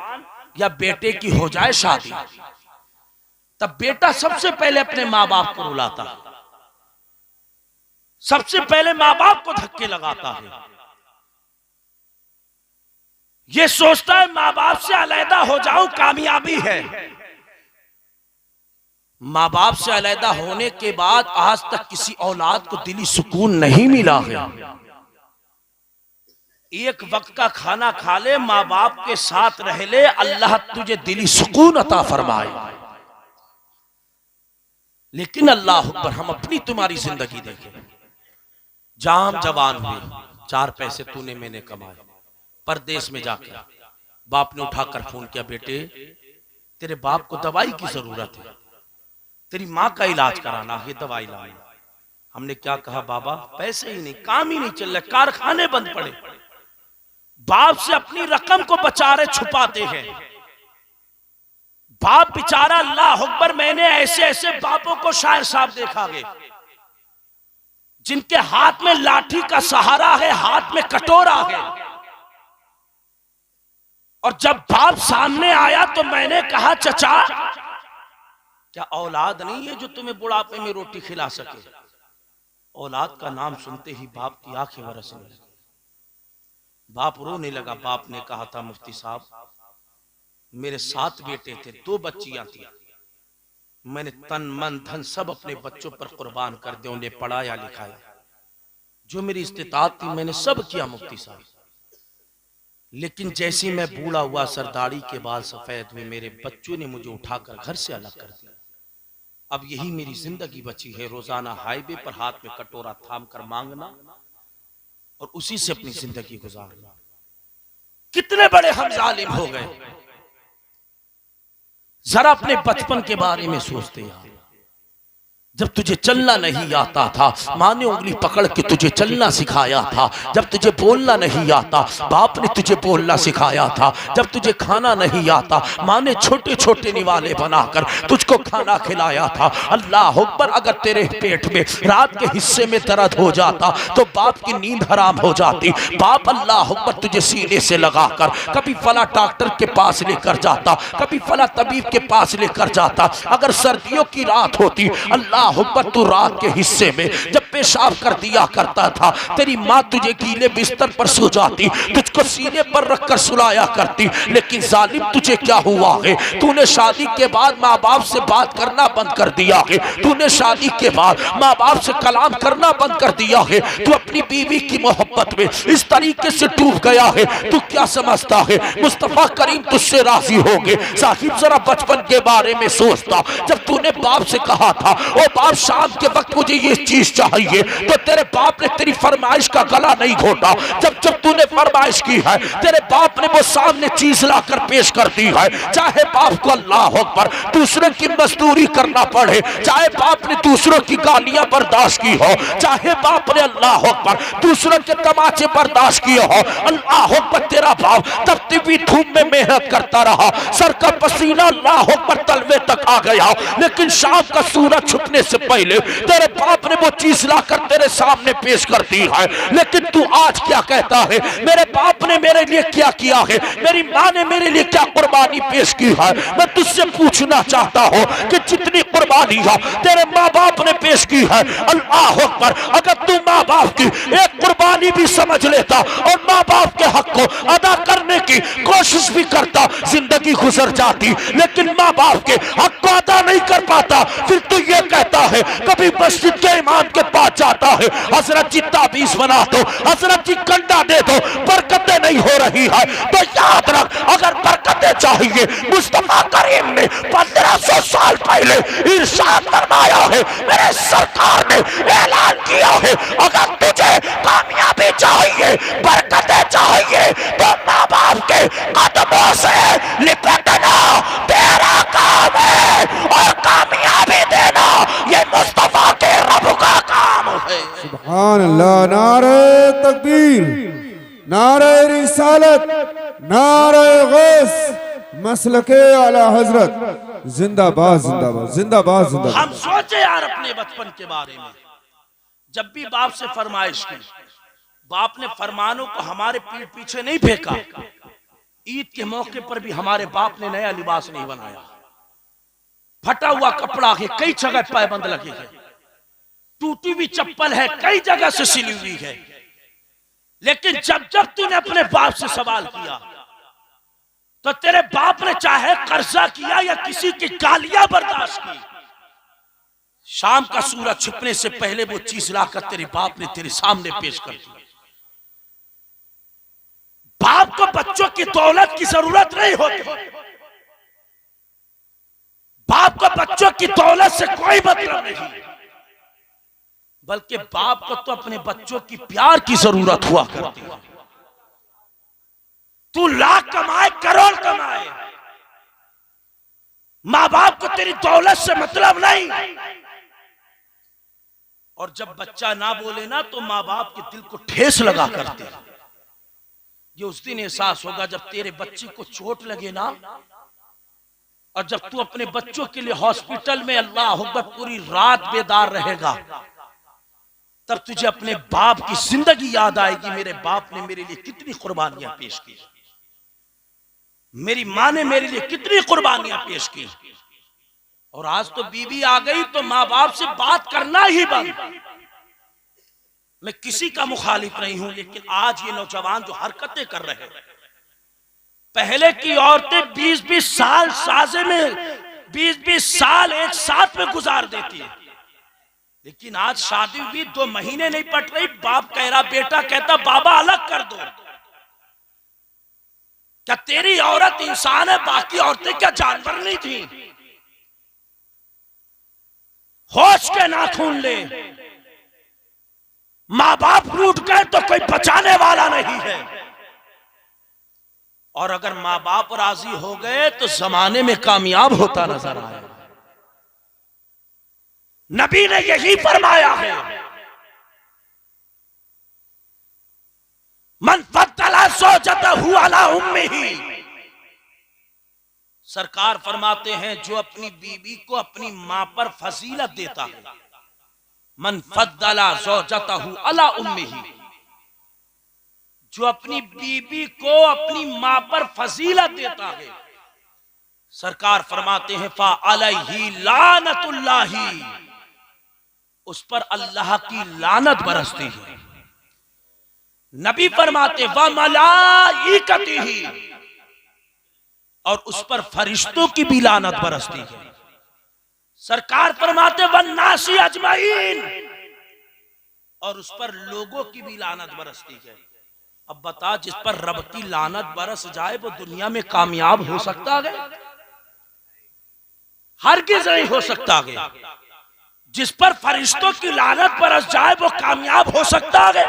या बेटे की हो जाए शादी, तब बेटा सबसे पहले अपने माँ बाप को रुलाता है, सबसे पहले माँ बाप को धक्के लगाता है। ये सोचता है माँ बाप से अलहदा हो जाऊं कामयाबी है। माँ बाप से अलहदा होने के बाद आज तक किसी औलाद को दिली सुकून नहीं मिला है। एक वक्त का खाना खा ले, माँ बाप के साथ रह ले, अल्लाह तुझे दिली सुकून अता फरमाए। लेकिन अल्लाह पर हम अपनी तुम्हारी जिंदगी देखें। जाम जवान हुए, 4 पैसे तूने मैंने कमाए, परदेश में जाकर बाप ने उठाकर फोन किया, बेटे तेरे बाप को दवाई की जरूरत है, तेरी माँ का इलाज कराना है, दवाई लाना। हमने क्या कहा, बाबा पैसे ही नहीं, काम ही नहीं चल रहा, कारखाने बंद पड़े। बाप से अपनी रकम को बचा रहे, छुपाते हैं। बाप बेचारा, अल्लाह अकबर, मैंने ऐसे ऐसे बापों को शायर साहब देखा है जिनके हाथ में लाठी का सहारा है, हाथ में कटोरा है। और जब बाप सामने आया तो मैंने कहा, चचा क्या औलाद नहीं है जो तुम्हें बुढ़ापे में रोटी खिला सके? औलाद का नाम सुनते ही बाप की आंखें बरसने लगी, बाप रोने लगा। बाप ने कहा था, मुफ्ती साहब मेरे 7 बेटे थे, 2 बच्चियां थी, मैंने तन मन धन सब अपने बच्चों पर कुर्बान कर दिया, उन्हें पढ़ाया लिखाया, जो मेरी इस्तिताअत थी मैंने सब किया मुफ्ती साहब। लेकिन जैसे मैं बूढ़ा हुआ, सरदारी के बाल सफेद हुए, मेरे बच्चों ने मुझे उठाकर घर से अलग कर दिया। अब यही मेरी जिंदगी बची है, रोजाना हाईवे पर हाथ में कटोरा थाम कर मांगना और उसी से अपनी जिंदगी गुजारना। कितने बड़े हम जालिम हो गए। जरा अपने बचपन के बारे में सोचते यार। जब तुझे चलना नहीं आता था, माँ ने उंगली पकड़ के तुझे चलना सिखाया था। जब तुझे बोलना नहीं आता, बाप ने तुझे बोलना सिखाया था। जब तुझे खाना नहीं आता, माँ ने छोटे छोटे निवाले बनाकर तुझको खाना खिलाया था। अल्लाह अकबर, अगर तेरे पेट में रात के हिस्से में दर्द हो जाता तो बाप की नींद हराम हो जाती। बाप अल्लाह अकबर तुझे सीने से लगाकर कभी फला डॉक्टर के पास लेकर जाता, कभी फला तबीब के पास लेकर जाता। अगर सर्दियों की रात होती, अल्लाह अकबर तू रात के हिस्से में जब पेशाब कर दिया करता था, तेरी माँ तुझे गीले बिस्तर पर सो जाती, तुझको सीने पर रखकर सुलाया करती। लेकिन जालिम तुझे क्या हुआ है, तूने शादी के बाद माँ बाप से बात करना बंद कर दिया है। तूने शादी के बाद माँ बाप से कलाम करना बंद कर दिया है। तू अपनी बीवी की मोहब्बत में इस तरीके से डूब गया है। तू क्या समझता है मुस्तफा करीम तुझसे राजी होंगे? साहिब जरा बचपन के बारे में सोचता। जब तूने बाप से कहा था, ओ बाप शाम के वक्त मुझे ये चीज चाहिए, तो तेरे बाप ने तेरी फरमाइश का गला नहीं घोटा। जब जब तूने फरमाइश की है, तेरे बाप ने वो सामने चीज लाकर पेश कर दी है। चाहे बाप को अल्लाह अकबर दूसरे की मजदूरी करना पड़े, चाहे बाप ने दूसरों की गालियां बर्दाश्त की हो, चाहे बाप ने अल्लाह अकबर दूसरों के तमाचे बर्दाश्त किए हो, अल्लाह अकबर तेरा बाप तपती हुई धूप में मेहनत करता रहा, सर का पसीना अल्लाह अकबर तलवे तक आ गया। लेकिन शाम का सूरज छुपने से पहले तेरे बाप ने वो चीज लाकर तेरे सामने पेश कर दी है। लेकिन तू आज क्या कहता है, मेरे बाप ने मेरे लिए क्या किया है, मेरी माँ ने मेरे लिए क्या कुर्बानी पेश की है? मैं तुझसे पूछना चाहता हूँ कि जितनी कुर्बानी हो तेरे माँ बाप ने पेश की है, अल्लाह अकबर, अगर तू माँ बाप की एक कुर्बानी भी समझ लेता और माँ बाप के हक को अदा करने करने की कोशिश भी करता, जिंदगी गुजर जाती, लेकिन माँ बाप के हक को अदा नहीं कर पाता। फिर तो ये कहता है, कभी मस्जिद के इमाम के पास जाता है, हजरत जी ताबीज बना दो, हजरत जी कंडा दे दो, बरकतें नहीं हो रही है। तो याद रख, अगर बरकतें चाहिए, मुस्तफा करीम ने 1500 साल पहले इरशाद फरमाया है, मेरे सरकार ने ऐलान किया है, अगर तुझे कामयाबी चाहिए, बरकतें चाहिए, तो माँ बाप के कदमों से लिपटना तेरा काम है, और कामयाबी देना ये मुस्तफा के रब का काम है। सुभान अल्लाह। नारे तकबीर, नारे रिसालत, नारे गौस, मसलके आला हजरत, जिंदाबाद जिंदाबाद जिंदाबाद जिंदाबाद। हम सोचे यार अपने बचपन के बारे में, जब भी बाप से फरमाइश की, बाप ने फरमानों को हमारे पीठ पीछे नहीं फेंका। ईद के मौके पर भी हमारे बाप ने नया लिबास नहीं बनाया, फटा हुआ कपड़ा है, कई जगह पायबंद लगे हैं, टूटी हुई चप्पल है, कई जगह से सिली हुई है। लेकिन जब जब तूने अपने बाप से सवाल किया, तो तेरे बाप ने चाहे कर्जा किया या किसी की गालियां बर्दाश्त की, शाम का सूरज छुपने से पहले वो चीज लाकर तेरे बाप ने तेरे सामने पेश कर दी। बाप को बच्चों की दौलत की जरूरत नहीं होती, बाप को बच्चों की दौलत से कोई मतलब नहीं, बल्कि बाप को तो अपने बच्चों की प्यार की जरूरत हुआ करती है। तू लाख कमाए, करोड़ कमाए, मां बाप को तेरी दौलत से मतलब नहीं। और जब बच्चा ना बोले ना, तो मां बाप के दिल को ठेस लगा करते हैं। ये उस दिन एहसास होगा जब तेरे बच्चे को चोट लगे ना, और जब तू अपने बच्चों के लिए हॉस्पिटल में अल्लाह अकबर पूरी रात बेदार रहेगा, तब तुझे अपने बाप की जिंदगी याद आएगी। मेरे बाप ने मेरे लिए कितनी कुर्बानियां पेश की, मेरी माँ ने मेरे लिए कितनी कुर्बानियां पेश की। और आज तो बीवी आ गई तो माँ बाप से बात करना ही बंद। मैं किसी का मुखालिफ नहीं हूं, लेकिन आज ये नौजवान जो हरकतें कर रहे हैं, पहले की औरतें 20-20 साल साजे में 20-20 साल एक साथ में गुजार देती है, लेकिन आज शादी भी 2 महीने नहीं पट रही, बाप कह रहा, बेटा कहता बाबा अलग कर दो। क्या तेरी औरत इंसान है, बाकी औरतें क्या जानवर नहीं थी? होश के नाखून ले, मां बाप रूठ गए तो कोई बचाने वाला नहीं है, और अगर मां बाप राजी हो गए तो जमाने में कामयाब होता नजर आए। नबी ने यही फरमाया है, मन फद्दला ज़ौजतहु अला उम्मिही। सरकार फरमाते हैं, जो अपनी बीवी को अपनी मां पर फजीलत देता है, मन फद्दला ज़ौजतहु अला उम्मिही, जो अपनी बीवी को अपनी मां पर फजीलत देता है, सरकार फरमाते हैं फा अलैहि लानतुल्लाही, उस पर अल्लाह की लानत बरसती है। नबी फरमाते व मलाइकतिही, और उस पर फरिश्तों की भी लानत बरसती है। सरकार फरमाते व नासी अजमाइन, और उस पर लोगों की भी लानत बरसती है। अब बता, जिस पर रब की लानत बरस जाए वो दुनिया में कामयाब हो सकता है? हरगिज़ नहीं हो सकता है। जिस पर फरिश्तों की लानत बरस जाए वो कामयाब हो सकता है?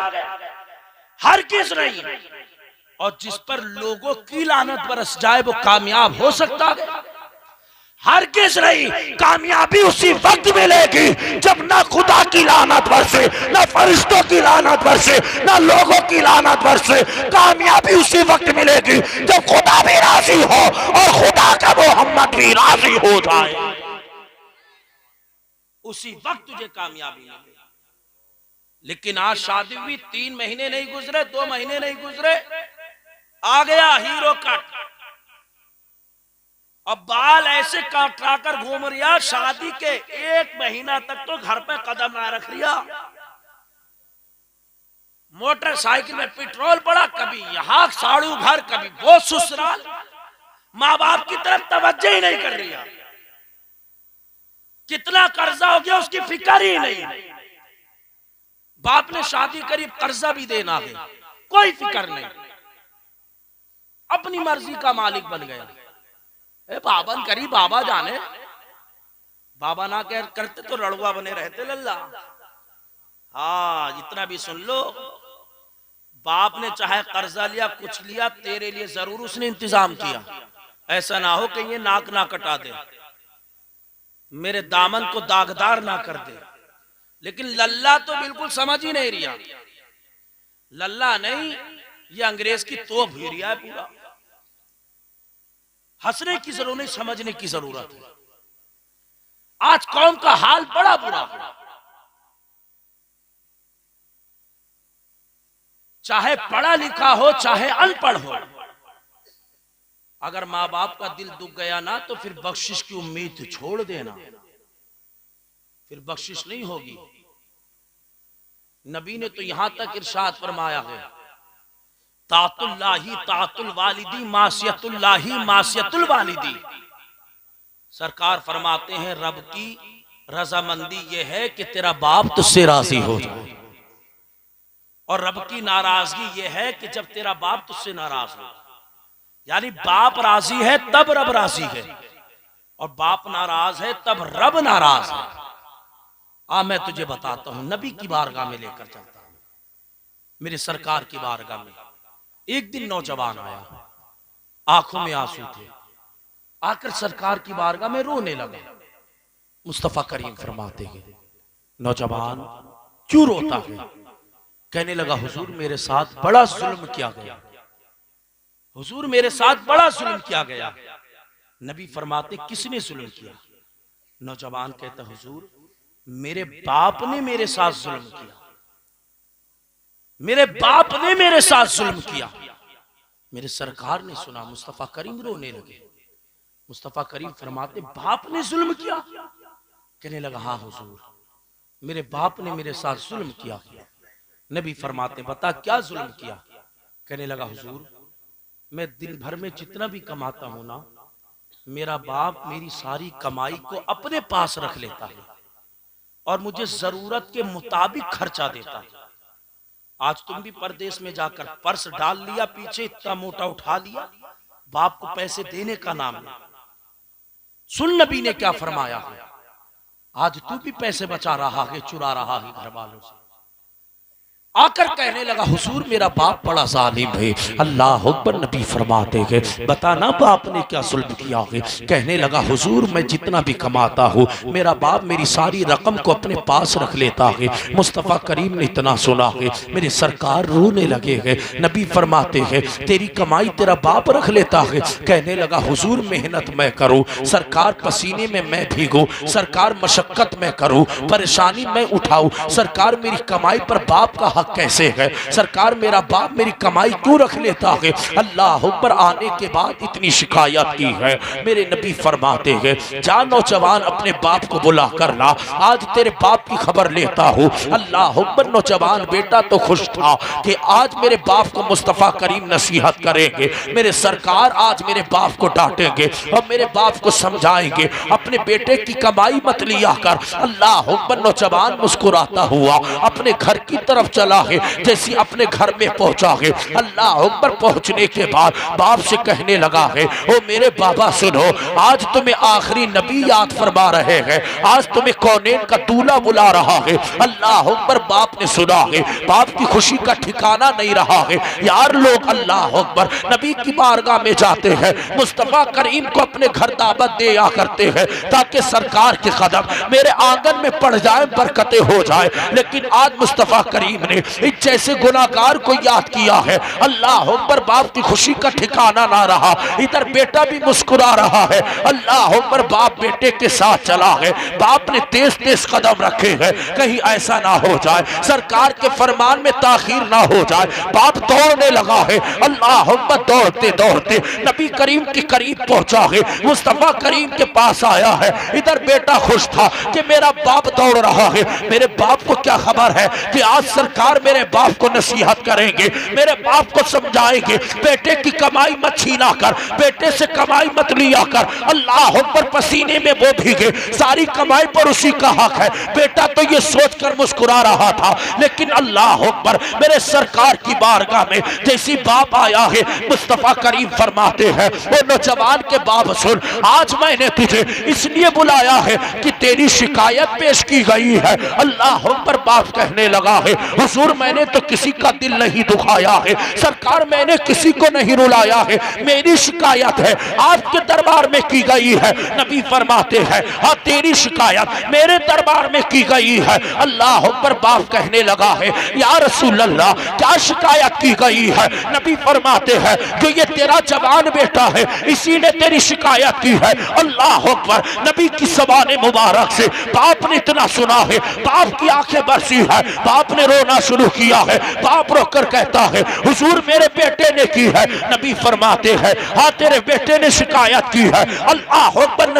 हरगिज़ नहीं। और जिस पर लोगों की लानत बरस जाए वो कामयाब हो सकता है? हरगिज़ नहीं। कामयाबी उसी वक्त मिलेगी जब ना खुदा की लानत बरसे, ना फरिश्तों की लानत बरसे, ना लोगों की लानत बरसे। कामयाबी उसी वक्त मिलेगी जब खुदा भी राजी हो और खुदा का मोहम्मद भी राजी हो जाए, उसी वक्त तुझे कामयाबी मिलेगी। लेकिन आज शादी हुई, 3 महीने नहीं गुजरे, 2 महीने नहीं गुजरे, आ गया हीरो कट। अब बाल ऐसे काट-काट घूम रिया, शादी के 1 महीना तक तो घर पे कदम ना रख रिया। मोटरसाइकिल में पेट्रोल पड़ा, कभी यहाँ साड़ू घर, कभी वो ससुराल, माँ बाप की तरफ तवज्जो ही नहीं कर रही। कितना कर्जा हो गया उसकी फिक्र ही नहीं। बाप ने शादी करी, कर्जा भी देना है, कोई फिक्र नहीं, अपनी मर्जी का मालिक बन गया। बाबन करी बाबा जाने, बाबा ना कह करते तो लड़ुआ बने रहते लल्ला। हाँ, इतना भी सुन लो, बाप ने चाहे कर्जा लिया कुछ लिया, तेरे लिए जरूर उसने इंतजाम किया। ऐसा ना हो कि ये नाक ना कटा दे, मेरे दामन को दागदार ना कर दे। लेकिन लल्ला तो बिल्कुल समझ ही नहीं रहा। लल्ला नहीं, ये अंग्रेज की तोप ही रहा है पूरा। हंसने की जरूरत नहीं, समझने की जरूरत है। आज कौम का हाल बड़ा बुरा है, चाहे पढ़ा लिखा हो चाहे अनपढ़ हो। अगर माँ बाप का दिल दुख गया ना तो फिर बख्शिश की उम्मीद छोड़ देना, फिर बख्शिश नहीं होगी। नबी ने तो यहां तक इरशाद फरमाया है, तातुल्लाही तातुल वालिदी मासियतुल्लाही मासियतुल वालिदी। सरकार फरमाते हैं रब की रजामंदी यह है कि तेरा बाप तुझसे राजी हो जाए, और रब की नाराजगी यह है कि जब तेरा बाप तुझसे नाराज हो। यानी बाप राजी है तब रब राजी है, और बाप नाराज है तब रब नाराज है। मैं तुझे बताता हूं, नबी की बारगाह में लेकर चलता हूं, मेरे सरकार की बारगाह में। एक दिन नौजवान आया, आंखों में आंसू थे, आकर सरकार की बारगाह में रोने लगा। मुस्तफा करीम फरमाते हैं, नौजवान क्यों रोता है? कहने लगा, हुजूर मेरे साथ बड़ा जुल्म किया गया, हुजूर मेरे साथ बड़ा जुल्म किया गया। नबी फरमाते, किसने जुल्म किया? नौजवान कहता, हुजूर मेरे बाप ने मेरे साथ जुल्म किया, मेरे बाप ने मेरे साथ जुल्म किया। मेरे सरकार ने सुना, मुस्तफा करीम रोने लगे। मुस्तफा करीम फरमाते, बाप ने जुल्म किया? कहने लगा, हाँ हुजूर मेरे बाप ने मेरे साथ जुल्म किया। नबी फरमाते, बता क्या जुल्म किया? कहने लगा, हुजूर मैं दिन भर में जितना भी कमाता हूं ना, मेरा बाप मेरी सारी कमाई को अपने पास रख लेता है और मुझे जरूरत के मुताबिक खर्चा देता है। आज तुम भी परदेश में जाकर पर्स डाल लिया पीछे, इतना मोटा उठा लिया, बाप को पैसे देने का नाम नहीं। सुन नबी ने क्या फरमाया है, आज तू भी पैसे बचा रहा है, चुरा रहा है घर वालों से। आकर कहने लगा, हुजूर मेरा बाप बड़ा जालिम है। अल्लाह अकबर। नबी फरमाते हैं, बताना बाप ने क्या जुल्म किया है? कहने लगा, हुजूर मैं जितना भी कमाता हूँ मेरा बाप मेरी सारी रकम को अपने पास रख लेता है। मुस्तफ़ा करीम ने इतना सुना है, मेरे सरकार रोने लगे हैं। नबी फरमाते हैं, तेरी कमाई तेरा बाप रख लेता है? कहने लगा, हुजूर मेहनत मैं करूँ, सरकार पसीने में मैं भीगूं, सरकार मशक्कत में करूँ, परेशानी मैं उठाऊँ, सरकार मेरी कमाई पर बाप का कैसे है? सरकार मेरा बाप मेरी कमाई क्यों रख लेता है? अल्लाह पर आने के बाद इतनी शिकायत की है। मेरे नबी फरमाते हैं, जा नौजवान अपने बाप को बुला कर ला, आज तेरे बाप की खबर लेता हूँ। अल्लाह पर नौजवान बेटा तो खुश था कि आज मेरे बाप को मुस्तफ़ा करीम नसीहत करेंगे, मेरे सरकार आज मेरे बाप को डांटेंगे और मेरे बाप को समझाएंगे, अपने बेटे की कमाई मत लिया कर। अल्लाह पर नौजवान मुस्कुराता हुआ अपने घर की तरफ चला है। जैसे अपने घर में पहुंचा है, अल्लाह अकबर, पहुंचने के बाद बाप से कहने लगा है, ओ मेरे बाबा सुनो, आज तुम्हें आखिरी नबी याद फरमा रहे हैं, आज तुम्हें कौनेन का दूल्हा बुला रहा है। अल्लाह अकबर। बाप ने सुना है, बाप की खुशी का ठिकाना नहीं रहा है। यार लोग अल्लाह अकबर नबी की बारगाह में जाते हैं, मुस्तफ़ा करीम को अपने घर दावत दे या करते हैं ताकि सरकार के कदम मेरे आंगन में पड़ जाए, बरकतें हो जाए। लेकिन आज मुस्तफ़ा करीम ने जैसे गुनाहगार को याद किया है। अल्लाह अकबर। बाप की खुशी का ठिकाना ना रहा, इधर बेटा भी मुस्कुरा रहा है। अल्लाह अकबर। बाप बेटे के साथ चला है, बाप ने तेज तेज कदम रखे हैं, कहीं ऐसा ना हो जाए सरकार के फरमान में ताखीर ना हो जाए। बाप दौड़ने लगा है, अल्लाह अकबर। दौड़ते दौड़ते नबी करीम के करीब पहुंचा है, मुस्तफ़ा करीम के पास आया है। इधर बेटा खुश था कि मेरा बाप दौड़ रहा है, मेरे बाप को क्या खबर है कि आज सरकार सरकार मेरे बाप को नसीहत करेंगे, मेरे बाप को समझाएंगे, बेटे की कमाई मत छीना कर, बेटे से कमाई मत लिया कर। अल्लाह पर पसीने में वो भीगे, सारी कमाई पर उसी का हक है। बेटा तो ये सोचकर मुस्कुरा रहा था, लेकिन अल्लाह पर मेरे सरकार की बारगाह में जैसी बाप आया है, मुस्तफा करीम फरमाते हैं, वो नौजवान के बाप सुन, आज मैंने तुझे इसलिए बुलाया है कि तेरी शिकायत पेश की गई है। अल्लाह पर बाप कहने लगा है, हुजूर मैंने तो किसी का दिल नहीं दुखाया है, सरकार मैंने किसी को नहीं रुलाया है, मेरी शिकायत है आपके दरबार में की गई है। नबी फरमाते हैं, हाँ तेरी शिकायत मेरे दरबार में की गई है। अल्लाह पर बाप कहने लगा है, या रसूल अल्लाह क्या शिकायत की गई है? नबी फरमाते हैं, जो ये तेरा जवान बेटा है इसी ने तेरी शिकायत की है। अल्लाह अकबर। नबी की ज़बान मुबारक से बाप ने इतना सुना है, बाप की आंखें बरसी है, बाप ने रोना शुरू किया है। बाप रोकर कहता है, हुजूर मेरे बेटे ने की है। नबी फरमाते हैं, हाँ तेरे बेटे ने शिकायत की है। अल्लाह अकबर।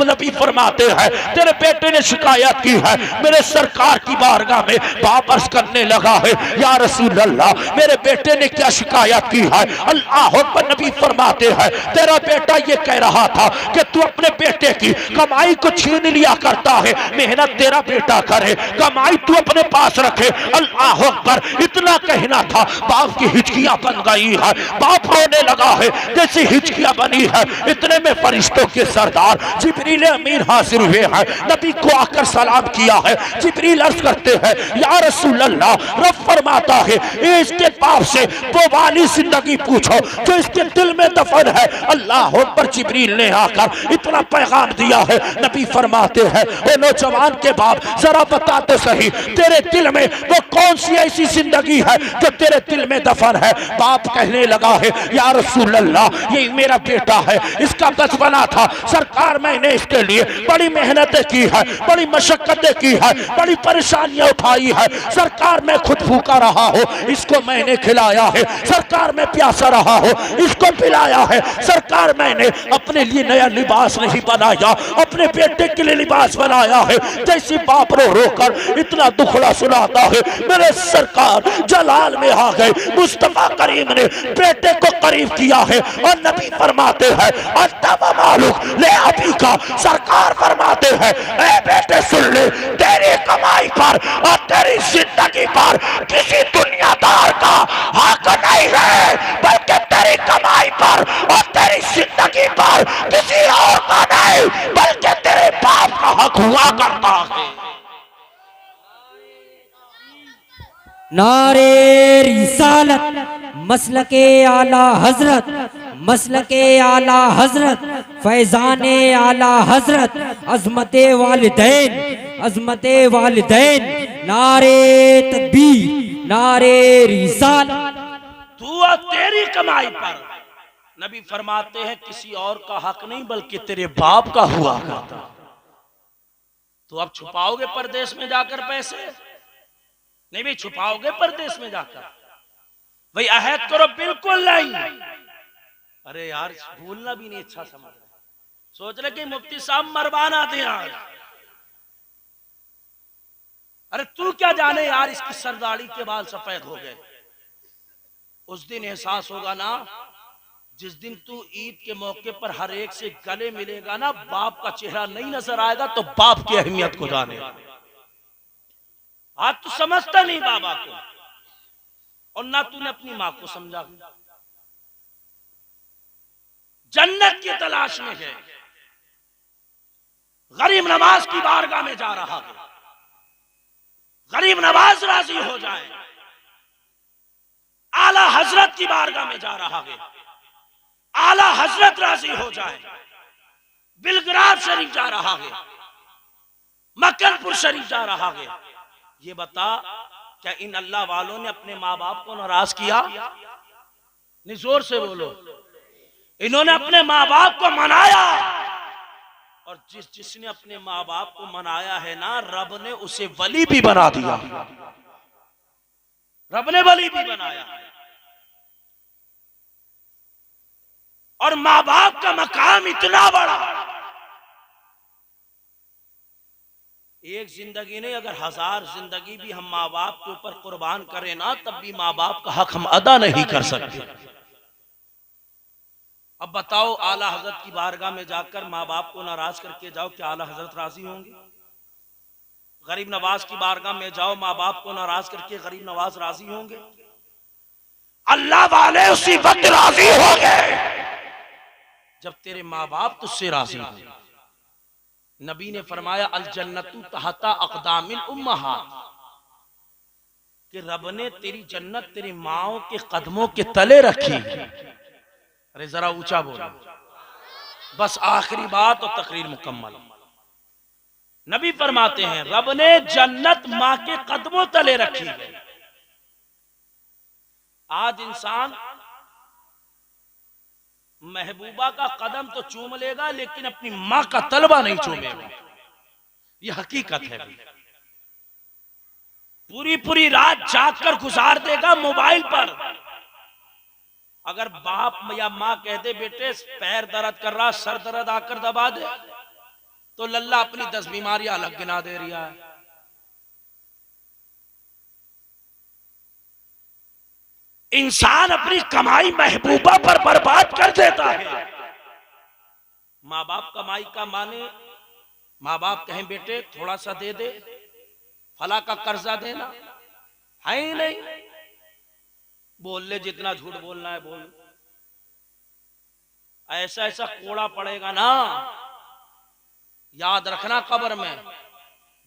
नबी फरमाते हैं, तेरे बेटे ने शिकायत की है। मेरे सरकार की बारगाह में बाप अर्ज करने लगा है, या रसूल अल्लाह मेरे बेटे ने क्या शिकायत की है? अल्लाह अकबर। नबी फरमाते हैं, तेरा बेटा ये कह रहा था कि तू अपने बेटे की कमाई को छीन लिया करता है, मेहनत तेरा बेटा करे, कमाई तू अपने पास रखे। अल्लाह अकबर। इतना कहना था, बाप की हिचकियां बन गई है, बाप रोने लगा है जैसी हिचकियां बनी है। इतने में फरिश्तों के सरदार जिब्रील अमीन हाजिर हुए हैं, नबी को आकर सलाम किया है। जिब्रील अर्ज करते हैं, या रसूल अल्लाह रब फरमाता है, इसके बाप से वो वाली जिंदगी पूछो जो इसके दिल में दफन है। अल्लाह पर जिब्रील ने आकर इतना पैगाम दिया है। नबी फरमाते हैं, वो नौजवान के बाप जरा बता तो सही, तेरे दिल में वो कौन सी ऐसी जिंदगी है जो तेरे दिल में दफन है? बाप कहने लगा है, या रसूल अल्लाह ये मेरा बेटा है, इसका बचपना था, सरकार मैंने इसके लिए बड़ी मेहनतें की है, बड़ी मशक्कतें की है, बड़ी परेशानियां उठाई है। सरकार मैं खुद भूखा रहा हूँ, इसको मैंने खिलाया है। सरकार मैं प्यासा रहा हूँ, इसको पिलाया है। सरकार मैंने अपने लिए नया लिबास नहीं बनाया, अपने बेटे के लिए लिबास बनाया है। जैसी बाप रो रो कर इतना दुखड़ा सुनाता है, मेरे सरकार जलाल में आ गए। मुस्तफा करीम ने बेटे को करीब किया है और नबी फरमाते हैं, मालूक ले अभी का। सरकार फरमाते हैं, ए बेटे सुन ले, तेरी कमाई पर और तेरी जिंदगी पर किसी दुनियादार का हक नहीं है, बल्कि तेरी कमाई पर और तेरी जिंदगी पर किसी और का नहीं, बल्कि तेरे बाप का हक हुआ करता है। नारे रिसालत मसलके आला हजरत, मसलके आला हजरत, फैजाने आला हजरत, अजमते वालिदैन, अजमते वालिदैन, नारे तकबीर, नारे रिसालत। तू और तेरी कमाई पर नबी फरमाते हैं किसी और का हक नहीं, बल्कि तेरे बाप का हुआ करता। तो अब छुपाओगे परदेश में जाकर पैसे? नहीं भी छुपाओगे परदेश में जाकर? भाई अहद करो, बिल्कुल नहीं। अरे यार भूलना भी नहीं अच्छा समझ रहे, सोच रहे कि मुफ्ती साहब मरवान आते हैं आज। अरे तू क्या जाने यार, इसकी सरदारी के बाल सफेद हो गए। उस दिन एहसास होगा ना, जिस दिन तू ईद के मौके पर हर एक से गले मिलेगा ना, बाप का चेहरा नहीं नजर आएगा तो बाप की अहमियत को जाने। आज तू समझता नहीं बाबा को, और ना तूने अपनी मां को समझा। जन्नत की तलाश में है, गरीब नवाज की बारगाह में जा रहा है, गरीब नवाज राजी हो जाए। आला हजरत की बारगाह में जा रहा है, आला हजरत राजी हो जाए। बिलग्राम शरीफ जा रहा है, मक्कनपुर शरीफ जा रहा है। ये बता, क्या इन अल्लाह वालों ने अपने माँ बाप को नाराज किया? नहीं, जोर से बोलो। इन्होंने अपने माँ बाप को मनाया, और जिसने अपने माँ बाप को मनाया है ना, रब ने उसे वली भी बना दिया। रब ने वली भी बनाया। और माँ बाप का मकाम इतना बड़ा, एक जिंदगी नहीं, अगर 1000 जिंदगी भी हम माँ बाप के ऊपर कुर्बान करें ना, तब भी माँ बाप का हक हम अदा नहीं कर सकते। अब बताओ, आला हजरत की बारगाह में जाकर माँ बाप को नाराज करके जाओ, क्या आला हजरत राजी होंगे? गरीब नवाज की बारगाह में जाओ, माँ बाप को नाराज करके गरीब नवाज राजी होंगे? अल्लाह वाले उसी वक्त राजी होंगे जब तेरे माँ बाप तुझसे राजी होंगे। नबी ने फरमाया अल जन्नतु तहता अक़दामिल उम्महात, कि रब ने तेरी जन्नत तेरी माओ के कदमों के तले रखी। अरे जरा ऊंचा बोलो। बस आखिरी बात और तकरीर मुकम्मल। नबी फरमाते हैं रब ने जन्नत माँ के कदमों तले रखी है। आज इंसान महबूबा का कदम तो चूम लेगा, लेकिन अपनी माँ का तलबा नहीं चूमेगा। यह हकीकत है। पूरी पूरी रात जागकर गुजार देगा मोबाइल पर। अगर बाप या माँ कह दे बेटे पैर दर्द कर रहा, सर दर्द आकर दबा दे, तो लल्ला अपनी 10 बीमारियां अलग गिना दे रहा है। इंसान अपनी कमाई महबूबा पर बर्बाद कर देता है। माँ बाप कमाई का माने माँ बाप कहें बेटे थोड़ा सा दे दे, फला का कर्जा देना है ही नहीं। बोल ले जितना झूठ बोलना है बोल। ऐसा ऐसा कोड़ा पड़ेगा ना, याद रखना। कब्र में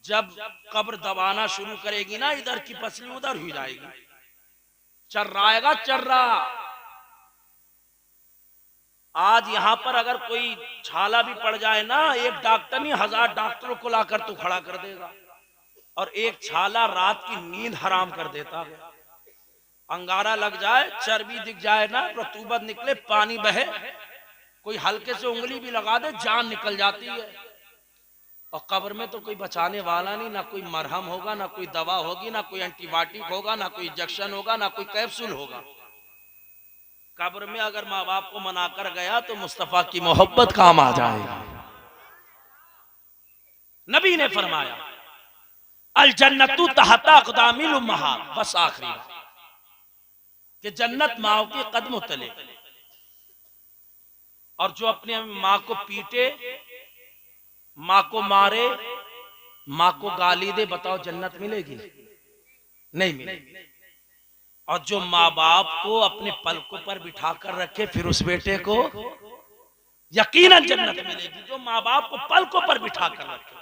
जब कब्र दबाना शुरू करेगी ना, इधर की पसली उधर हो जाएगी, चर्राएगा चर्रा। आज यहां पर अगर कोई छाला भी पड़ जाए ना, एक डॉक्टर नहीं 1000 डॉक्टरों को लाकर तू खड़ा कर देगा। और एक छाला रात की नींद हराम कर देता है। अंगारा लग जाए, चर्बी दिख जाए ना, रतूबत निकले, पानी बहे, कोई हल्के से उंगली भी लगा दे जान निकल जाती है। और कब्र में तो कोई बचाने वाला नहीं, ना कोई मरहम होगा, ना कोई दवा होगी, ना कोई एंटीबायोटिक होगा, ना कोई इंजेक्शन होगा, ना कोई कैप्सूल होगा। कब्र में अगर माँ बाप को मना कर गया तो मुस्तफा की मोहब्बत काम आ जाएगी। नबी ने फरमाया अल जन्नतु तहता अक़दामिल उम्महात, बस आखिरी कि जन्नत माओ के कदमों तले। और जो अपने माँ को पीटे, माँ को मारे, माँ को गाली दे, बताओ जन्नत मिलेगी? नहीं मिलेगी। और जो माँ बाप को अपने पलकों पर बिठा कर रखे, फिर उस बेटे को यकीनन जन्नत मिलेगी। जो माँ बाप को पलकों पर बिठा कर रखे।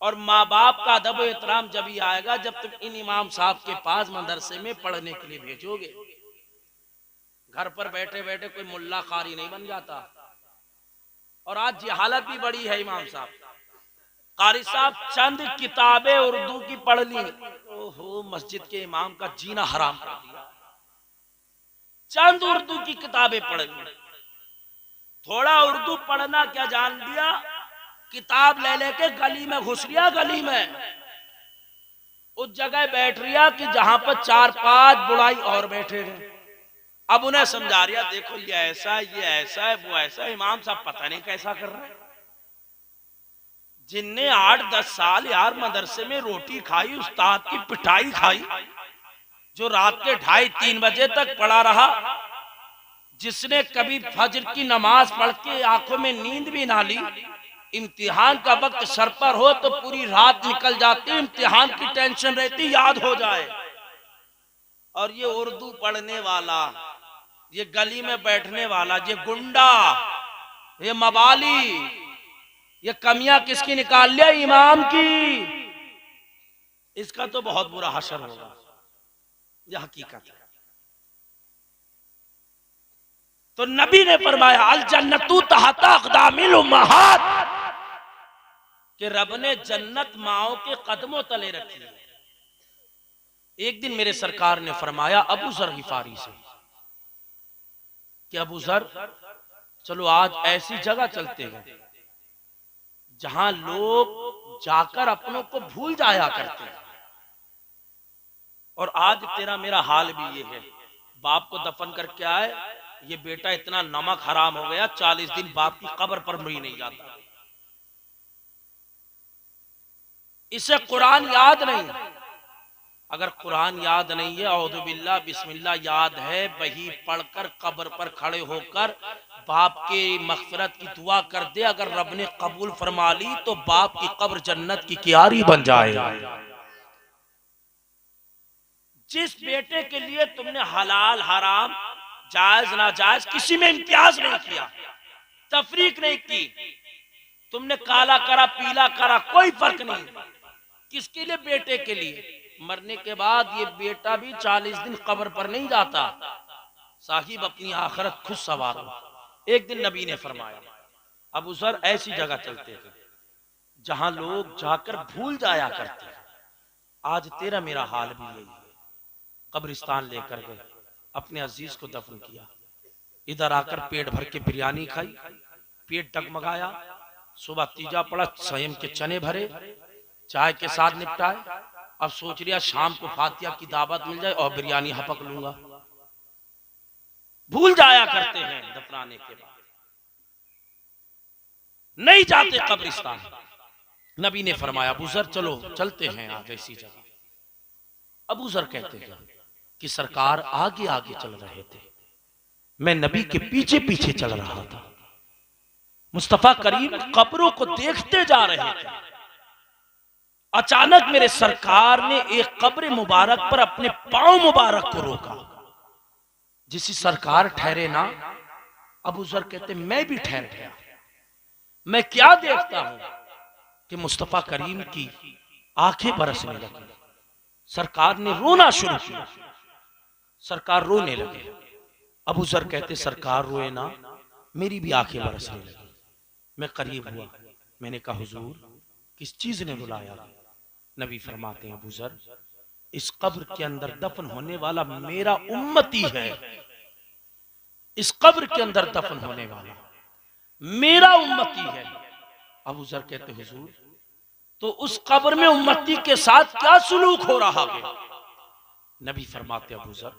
और माँ बाप का अदब एहतराम जब ही आएगा जब तुम इन इमाम साहब के पास मदरसे में पढ़ने के लिए भेजोगे। घर पर बैठे बैठे कोई मुल्ला कारी नहीं बन जाता। और आज ये हालत भी बड़ी है इमाम साहब, कारी साहब चंद किताबें उर्दू की पढ़ ली, ओहो मस्जिद के इमाम का जीना हराम कर दिया। चंद उर्दू की किताबें पढ़ ली, थोड़ा उर्दू पढ़ना क्या जान लिया, किताब ले लेके गली में घुस लिया। गली में उस जगह बैठ रिया कि जहां पर 4-5 बुढ़ाई और बैठे हैं। अब उन्हें समझा रिया देखो ये ऐसा है, ये ऐसा है, वो ऐसा है। इमाम साहब पता नहीं कैसा कर रहे हैं। जिनने 8-10 साल यार मदरसे में रोटी खाई, उस्ताद की पिटाई खाई, जो रात के 2:30-3 बजे तक पड़ा रहा, जिसने कभी फजर की नमाज पढ़ के आंखों में नींद भी ना ली, इम्तिहान का वक्त सर पर हो तो पूरी रात निकल जाती, इम्तिहान की टेंशन रहती याद हो जाए। और ये उर्दू पढ़ने वाला, ये गली में बैठने वाला, ये गुंडा, ये मवाली, ये कमियां किसकी निकाल लिया? इमाम की। इसका तो बहुत बुरा हशर होगा। यह हकीकत है। तो नबी ने फरमाया अल जन्नतु तहता अक़दामिल उम्महात, कि रब ने जन्नत माओ के कदमों तले रखी है। एक दिन मेरे सरकार ने फरमाया अबू जर गिफारी से कि अबू जर चलो आज ऐसी जगह चलते हैं जहां लोग जाकर अपनों को भूल जाया करते हैं। और आज तेरा मेरा हाल भी ये है, बाप को दफन करके आए, ये बेटा इतना नमक हराम हो गया 40 दिन बाप की कब्र पर भी नहीं जाता। इसे कुरान याद नहीं। अगर कुरान याद नहीं है, औज़ु बिल्लाह बिस्मिल्लाह याद है, वही पढ़कर कब्र पर खड़े होकर बाप के मग़फ़िरत की दुआ कर दे, अगर रब ने कबूल फरमा ली तो बाप की कब्र जन्नत की क्यारी बन जाए। जिस बेटे के लिए तुमने हलाल हराम जायज नाजायज किसी में इम्तियाज नहीं किया, तफरीक नहीं की, तुमने काला करा पीला करा कोई फर्क नहीं, किसके लिए? बेटे के लिए। मरने के बाद ये बेटा भी 40 दिन कब्र पर नहीं जाता, साहिब अपनी आखिरत खुद सवार हो। एक दिन नबी ने फरमाया, अबू ज़र ऐसी जगह चलते थे जहां लोग जाकर भूल जाया करते हैं, आज तेरा मेरा हाल भी यही है। कब्रिस्तान लेकर गए, अपने अजीज को दफन किया, इधर आकर पेट भर के बिरयानी खाई, पेट डगमगाया, सुबह तीजा पड़ा, स्वयं के चने भरे, चाय के साथ निपटाए। अब सोच लिया शाम को फातिया की दावत मिल जाए और बिरयानी हपक लूंगा। भूल जाया करते हैं दफनाने के बाद, नहीं जाते कब्रिस्तान। नबी ने फरमाया, अबू ज़र चलो चलते हैं आज ऐसी जगह। अबू ज़र कहते हैं कि सरकार आगे आगे चल रहे थे, मैं नबी के पीछे पीछे चल रहा था। मुस्तफा करीम कब्रों को देखते जा रहे थे। अचानक मेरे सरकार ने एक कब्र मुबारक पर अपने पांव मुबारक को रोका। जिसी सरकार ठहरे ना, अबू ज़र कहते मैं भी ठहर गया। मैं क्या देखता हूं कि मुस्तफा करीम की आंखें बरसने लगी। सरकार ने रोना शुरू किया, सरकार रोने लगे। अबू ज़र कहते सरकार रोए ना, मेरी भी आंखें बरसने लगी। मैं करीब हुआ, मैंने कहा हुजूर किस चीज ने बुलाया? नबी फरमाते हैं, अबू ज़र इस कब्र के अंदर दफन होने वाला मेरा उम्मती है, इस कब्र के अंदर दफन होने वाला मेरा उम्मती है। अबू ज़र कहते हुजूर तो उस कब्र में उम्मती के साथ क्या सुलूक हो रहा है? नबी फरमाते, अबू ज़र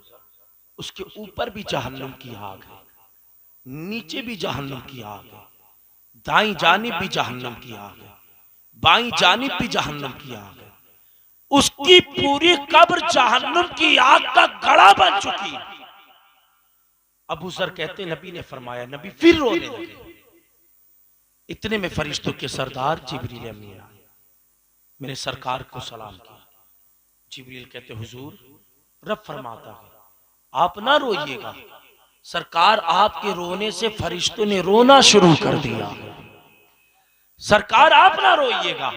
उसके ऊपर भी जहन्नुम की आग है, नीचे भी जहन्नुम की आग है, दाईं जानिब भी जहन्नुम की आग है, बाईं जानिब भी जहन्नुम की आग है। उसकी पूरी कब्र जहन्नुम की आग का गड़ा बन चुकी है। अबू ज़र कहते नबी ने फरमाया, नबी फिर रोने लगे। इतने में फरिश्तों के सरदार जिब्रील अमीन आए, मेरे सरकार को सलाम किया। जिब्रील कहते हुजूर रब फरमाता है आप ना रोइएगा, सरकार आपके रोने से फरिश्तों ने रोना शुरू कर दिया। सरकार आप ना रोइएगा,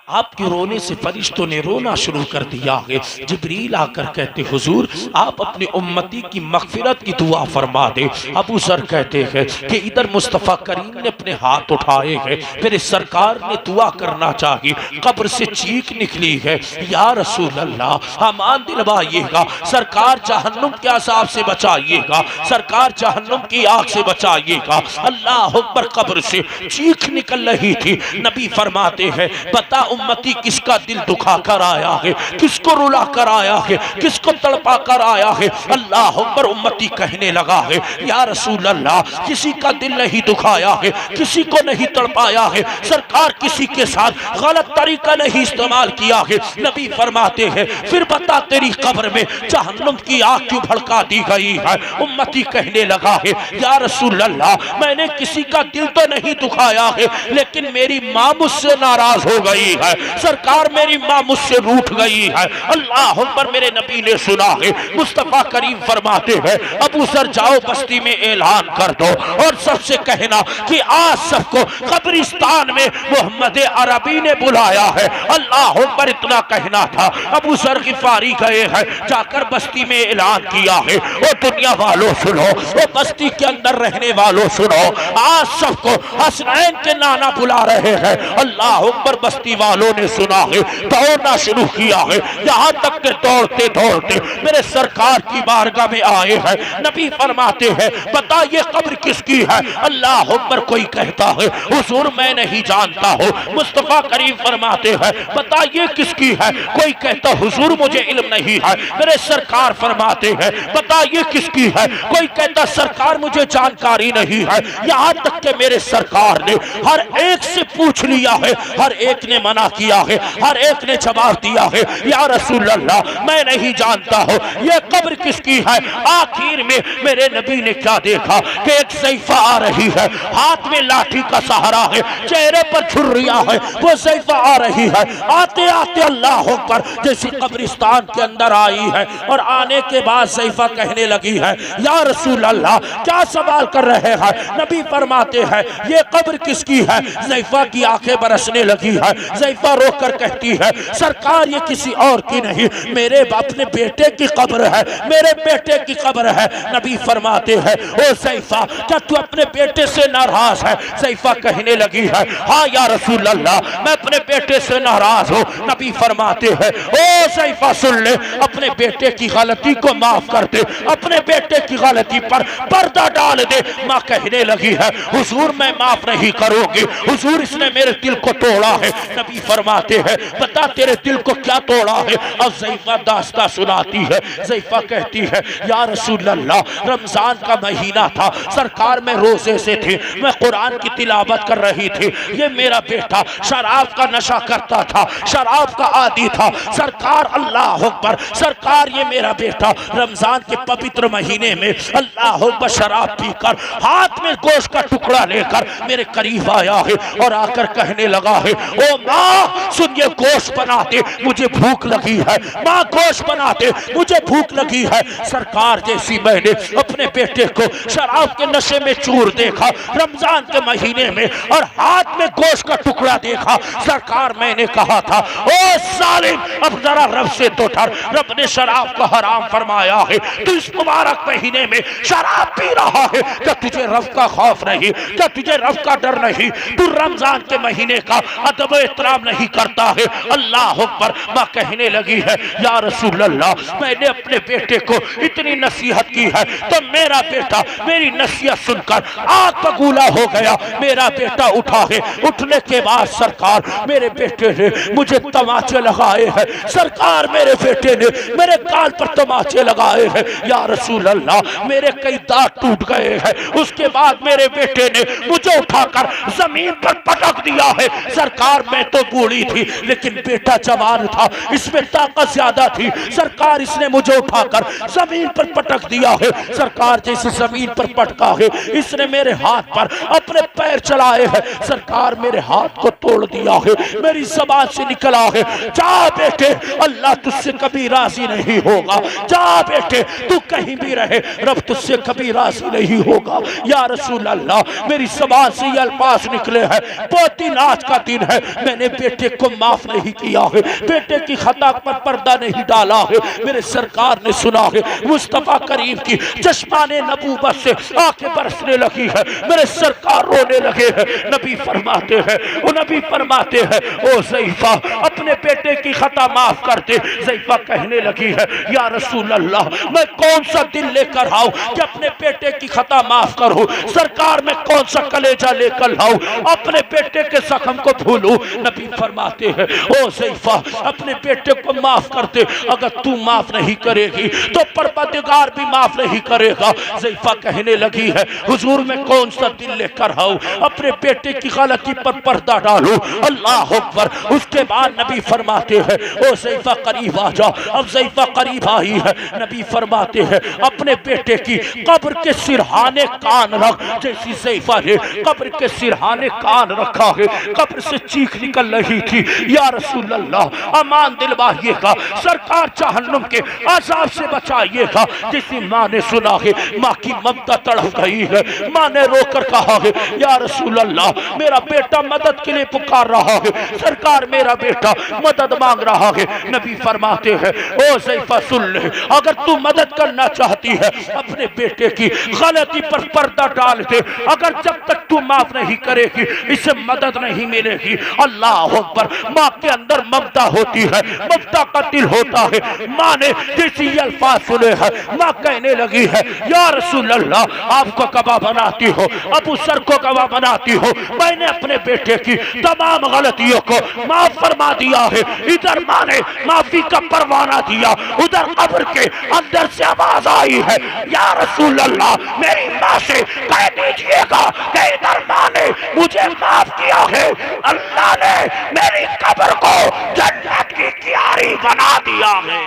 आपके रोने से फरिश्तों ने रोना शुरू कर दिया है। जिब्रील आकर कहते हुजूर आप अपनी उम्मती की मग़फ़िरत की दुआ फरमा दे। अबू ज़र कहते हैं कि इधर मुस्तफ़ा करीम ने अपने हाथ उठाए हैं, मेरे सरकार ने दुआ करना चाहिए। कब्र से चीख निकली है, या रसूल अल्लाह अमान दिलवाइएगा, सरकार जहन्नुम के अज़ाब से बचाइएगा, सरकार जहन्नुम की आग से बचाइएगा। अल्लाह अकबर। कब्र से चीख निकल रही थी। नबी फरमाते हैं बता उम्मती किसका दिल दुखा कर आया है, किसको रुला कर आया है, किसको तड़पा कर आया है? अल्लाह अकबर। उम्मती कहने लगा है या रसूल अल्लाह किसी का दिल नहीं दुखाया है, किसी को नहीं तड़पाया है, सरकार किसी के साथ गलत तरीका नहीं इस्तेमाल किया है। नबी फरमाते हैं फिर बता तेरी कब्र में जहन्नुम की आग क्यों भड़का दी गई है? उम्मती कहने लगा है या रसूल अल्लाह मैंने किसी का दिल तो नहीं दुखाया है, लेकिन मेरी माँ मुझसे नाराज हो गई है, सरकार मेरी माँ मुझसे रूठ गई है। अल्लाह अकबर। मेरे नबी ने सुना है, मुस्तफा करीम फरमाते हैं अबू ज़र जाओ बस्ती में ऐलान कर दो और सबसे कहना कि आज सबको कब्रिस्तान में मोहम्मद अरबी ने बुलाया है। अल्लाह अकबर। इतना कहना था, अबू ज़र गिफ़ारी गए हैं, जाकर बस्ती में ऐलान किया है वो दुनिया वालों सुनो, वो बस्ती के अंदर रहने वालों सुनो, आज सबको हसनैन के नाना बुला रहे हैं। अल्लाह अकबर। बस्ती वालों ने सुना है, दौड़ना शुरू किया है, यहाँ तक के दौड़ते दौड़ते मेरे सरकार की बारगाह में आए हैं। नबी फरमाते हैं बता ये कब्र किसकी है? अल्लाह अकबर। कोई कहता है हुजूर मैं नहीं जानता हूँ। मुस्तफा करीम फरमाते हैं बता ये किसकी है? कोई कहता हुजूर मुझे इल्म नहीं है। मेरे सरकार फरमाते हैं बता ये किसकी है? कोई कहता सरकार मुझे जानकारी नहीं है। यहाँ तक के मेरे सरकार ने हर एक से पूछ लिया है, हर एक ने मना मना किया है। हर एक ने जवाब दिया है, या रसूल अल्लाह मैं नहीं जानता हूँ ये कब्र किसकी है। आखिर में मेरे नबी ने क्या देखा कि एक ज़ैफ़ा आ रही है, हाथ में लाठी का सहारा है, चेहरे पर छुर्रियां है, वो ज़ैफ़ा आ रही है। आते आते अल्लाह अकबर जैसी कब्रिस्तान के अंदर आई है और आने के बाद ज़ैफ़ा कहने लगी है, या रसूल अल्लाह क्या सवाल कर रहे हैं। नबी फरमाते हैं ये कब्र किसकी है। ज़ैफ़ा की आंखें बरसने लगी है। ज़ैफ़ा रोकर कहती है, सरकार ये किसी और की नहीं, मेरे अपने बेटे की कब्र है, मेरे बेटे की कब्र है। नबी फरमाते हैं, ओ ज़ैफ़ा क्या तू अपने बेटे से नाराज है। ज़ैफ़ा कहने लगी है, हाँ या रसूल अल्लाह मैं अपने बेटे से नाराज हूँ। नबी फरमाते हैं, ओ ज़ैफ़ा सुन ले, अपने बेटे की गलती को माफ कर दे, अपने बेटे की गलती पर पर्दा डाल दे। माँ कहने लगी है, हुजूर मैं माफ नहीं करूंगी, हुजूर इसने मेरे दिल को तोड़ा है। नबी फरमाते हैं, बता तेरे दिल को क्या तोड़ा है। अब ज़ैफ़ा दास्ता सुनाती है। ज़ैफ़ा कहती है, या रसूल अल्लाह रमजान का महीना था, सरकार में रोजे से थी, मैं कुरान की तिलावत कर रही थी। ये मेरा बेटा शराब का नशा करता था, शराब का आदी था। सरकार अल्लाह अकबर, सरकार ये मेरा बेटा रमजान के पवित्र महीने में अल्लाह अकबर शराब पीकर हाथ में गोश्त का टुकड़ा लेकर मेरे करीब आया है और आकर कहने लगा है, ओ माँ सुन ये गोश्त बना दे, मुझे भूख लगी है। माँ गोश्त बना दे, मुझे भूख लगी है। सरकार जैसी मैंने अपने बेटे को शराब के नशे में चूर देखा रमजान के महीने में और हाथ में गोश्त का टुकड़ा देखा, सरकार मैंने कहा था, ओ सालिम अब जरा रब से तो डर, रब ने शराब को हराम फरमाया है, तू इस मुबारक महीने में शराब पी रहा है, क्या तुझे रब का खौफ नहीं, क्या तुझे रब का डर नहीं, तू रमजान के महीने का अदब एहतराम नहीं करता है। अल्लाह अकबर। माँ कहने लगी है, या रसूल अल्लाह मैंने अपने बेटे को इतनी नसीहत की है तो मेरा बेटा मेरी नसीहत सुनकर आग बबूला हो गया। मेरा बेटा उठा है, उठने के बाद सरकार मेरे बेटे ने मुझे तमाचे लगाए हैं, सरकार मेरे बेटे ने मेरे कान पर तमाचे लगाए हैं। या रसूल अल्लाह मेरे कई दांत टूट गए हैं। उसके बाद मेरे बेटे ने मुझे उठाकर जमीन पर पटक दिया है। सरकार मैं तो बूढ़ी थी लेकिन बेटा जवान था, इसमें ताकत ज्यादा थी। सरकार इसने मुझे उठाकर जमीन पर पटक दिया है। सरकार जैसे जमीन पर पटका है इसने मेरे हाथ पर अपने पैर चलाए हैं। सरकार मेरे हाथ को तोड़ दिया है, मेरी ज़बान से निकला है, जा बेटे अल्लाह तुझसे कभी राजी नहीं होगा, जा बेटे तू कहीं भी रहे रब तुझसे कभी राजी नहीं होगा। या रसूल अल्लाह मेरी ज़बान से ये अल्फाज निकले हैं, बहुत दिन आज का दिन है मैंने बेटे को माफ नहीं किया है, बेटे की खता पर पर्दा नहीं डाला है। मेरे सरकार ने सुना है, मुस्तफा करीम की चश्माने नबूवत से आंखें बरसने लगी है, मेरे सरकार रोने लगे हैं। नबी फरमाते हैं, वो नबी फरमाते हैं, ओ ज़ैफ़ा अपने बेटे की खता माफ कर दे। ज़ैफ़ा कहने लगी है, या रसूल अल्लाह मैं कौन सा दिल लेकर आऊं कि अपने बेटे की खता माफ करूं। सरकार मैं कौन सा कलेजा लेकर लाऊं अपने बेटे के जख्म को भूलूं। नबी फरमाते हैं, ओ ज़ैफ़ा अपने बेटे को माफ कर दे, अगर तू माफ नहीं करेगी तो परवरदिगार भी माफ नहीं करेगा। ज़ैफ़ा कहने लगी है, हुजूर मैं कौन सा दिल लेकर आऊं अपने बेटे की गलती पर पर्दा डालूं। अल्लाह अकबर। उसके बाद नबी फरमाते हैं, ओ ज़ैफ़ा करीब आ जा। अब ज़ैफ़ा करीब आई है। नबी फरमाते हैं, अपने बेटे की कब्र के सिरहाने कान रख। जैसी ज़ैफ़ा ने कब्र के सिरहाने कान रखा है, कब्र से चीख निकल रही थी, या रसूल अल्लाह अमान दिलवाइएगा, सरकार जहन्नुम के अज़ाब से बचाइएगा। जिसी माँ ने सुना है, माँ की ममता तड़प गई है। माँ ने रोकर कहा है, या रसूल अल्लाह मेरा बेटा मदद के लिए पुकार रहा है, सरकार मेरा बेटा मदद मांग रहा है। नबी फरमाते हैं, ओ ज़ैफ़ा सुन ले, अगर तू मदद करना चाहती है अपने बेटे की गलती पर पर्दा डाल दे, अगर जब तक तू माफ नहीं करेगी इसे मदद नहीं मिलेगी। अल्लाह अकबर। माँ के अंदर ममता होती है, ममता का दिल होता है। माँ ने जैसी अल्फाज सुने हैं, माँ कहने लगी है, या रसूल अल्लाह आपको कबा बनाती हो, अबू सर को कबा बनाती हो, मैंने अपने बेटे की तमाम गलतियों को माफ फरमा दिया है। इधर माँ ने माफी का परवाना दिया, उधर कब्र के अंदर से आवाज आई है, या रसूल अल्लाह मेरी माँ से कह दीजिएगा कि इधर माँ ने मुझे माफ किया है, अल्लाह ने मेरी कब्र को जन्नत की क्यारी बना दिया है।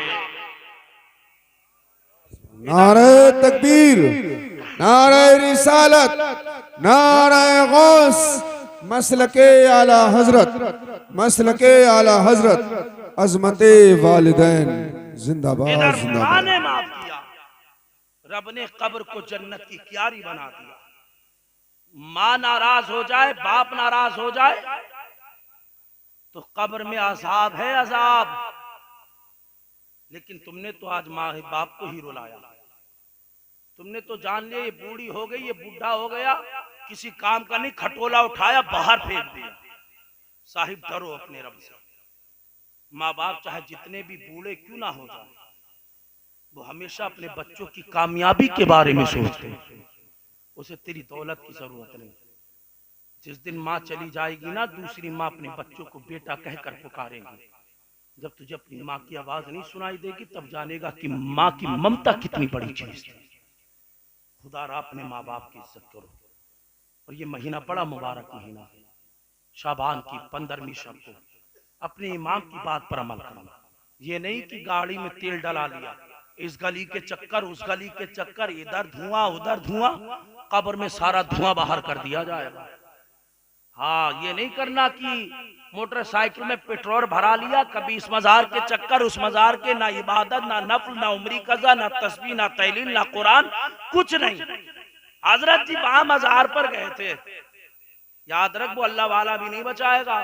नारे तकबीर, नारे रिसालत, नारे गौस, मसलके आला हजरत, मसलके आला हजरत, अजमते वालिदैन जिंदाबाद इधर माँ जिंदाबाद। ने माफ किया, रब ने कब्र को जन्नत की क्यारी बना दिया। माँ नाराज हो जाए, बाप नाराज हो जाए तो कब्र में अजाब है, अजाब। लेकिन तुमने तो आज माँ बाप को ही रुलाया। तुमने तो जान लिया ये बूढ़ी हो गई, ये बूढ़ा हो गया, किसी काम का नहीं, खटोला उठाया बाहर फेंक दिया। साहिब डरो अपने रब से। माँ बाप चाहे जितने भी बूढ़े क्यों ना हो जाए, वो हमेशा अपने बच्चों की कामयाबी के बारे में सोचते हैं। उसे तेरी दौलत की जरूरत नहीं। जिस दिन माँ चली जाएगी ना, दूसरी माँ अपने बच्चों को बेटा कहकर पुकारेंगी। जब तुझे अपनी माँ की आवाज नहीं सुनाई देगी, तब जानेगा कि माँ की ममता कितनी बड़ी चीज थी। खुदा रा अपने माँ बाप की इज्जत करो। और ये महीना बड़ा मुबारक महीना है, शाबान की 15वीं शब को अपने इमाम की बात पर अमल करना। ये नहीं कि गाड़ी में तेल डला लिया, इस गली के चक्कर उस गली के चक्कर, इधर धुआं उधर धुआं, कब्र में सारा धुआं बाहर कर दिया जाएगा। हाँ, ये नहीं करना कि मोटरसाइकिल में पेट्रोल भरा लिया, कभी इस मजार के चक्कर उस मजार के, ना इबादत ना नफल ना उमरी कजा ना तस्बीह ना तहलील ना कुरान, कुछ नहीं। हजरत जी वहां मजार पर गए थे, याद रख वो अल्लाह वाला भी नहीं बचाएगा।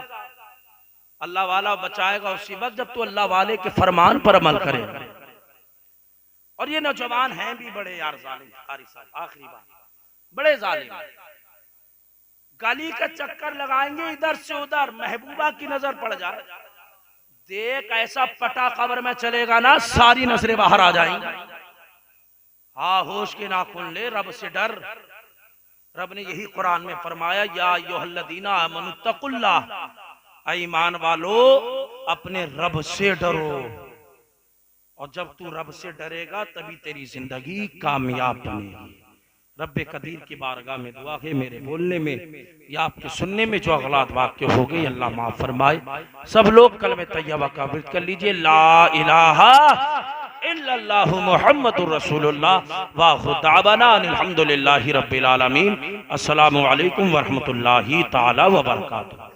अल्लाह वाला बचाएगा उसी वक्त जब तू अल्लाह वाले के फरमान पर अमल करेगा। और ये नौजवान हैं भी बड़े यार जालिम, आखिरी बात, बड़े जालिम। गली का चक्कर लगाएंगे इधर से उधर, महबूबा की नजर पड़ जाए, देख ऐसा पटा कब्र में चलेगा ना, सारी नजरें बाहर आ जाएंगी। हाँ, होश के नाखून ले, रब से डर। रब ने यही कुरान में फरमाया, या अय्युहल्लज़ीना आमनुत्तकुल्लाह, ईमान वालो अपने रब से डरो। और जब तू रब से डरेगा तभी तेरी जिंदगी कामयाब बनेगी। रब्बे कदीर की बारगाह में दुआ है, मेरे बोलने में या आपके सुनने में जो अगलात वाक्य हो गई, अल्लाह माफ फरमाए। सब लोग कलमे तैयबा का विर्द कर लीजिए, ला इलाहा इल्लल्लाहु मुहम्मदुर रसूलुल्लाह व खुदाबना अल्हम्दुलिल्लाहि रब्बिल आलमीन। अस्सलामु अलैकुम व रहमतुल्लाहि ताला व बरकातुहू।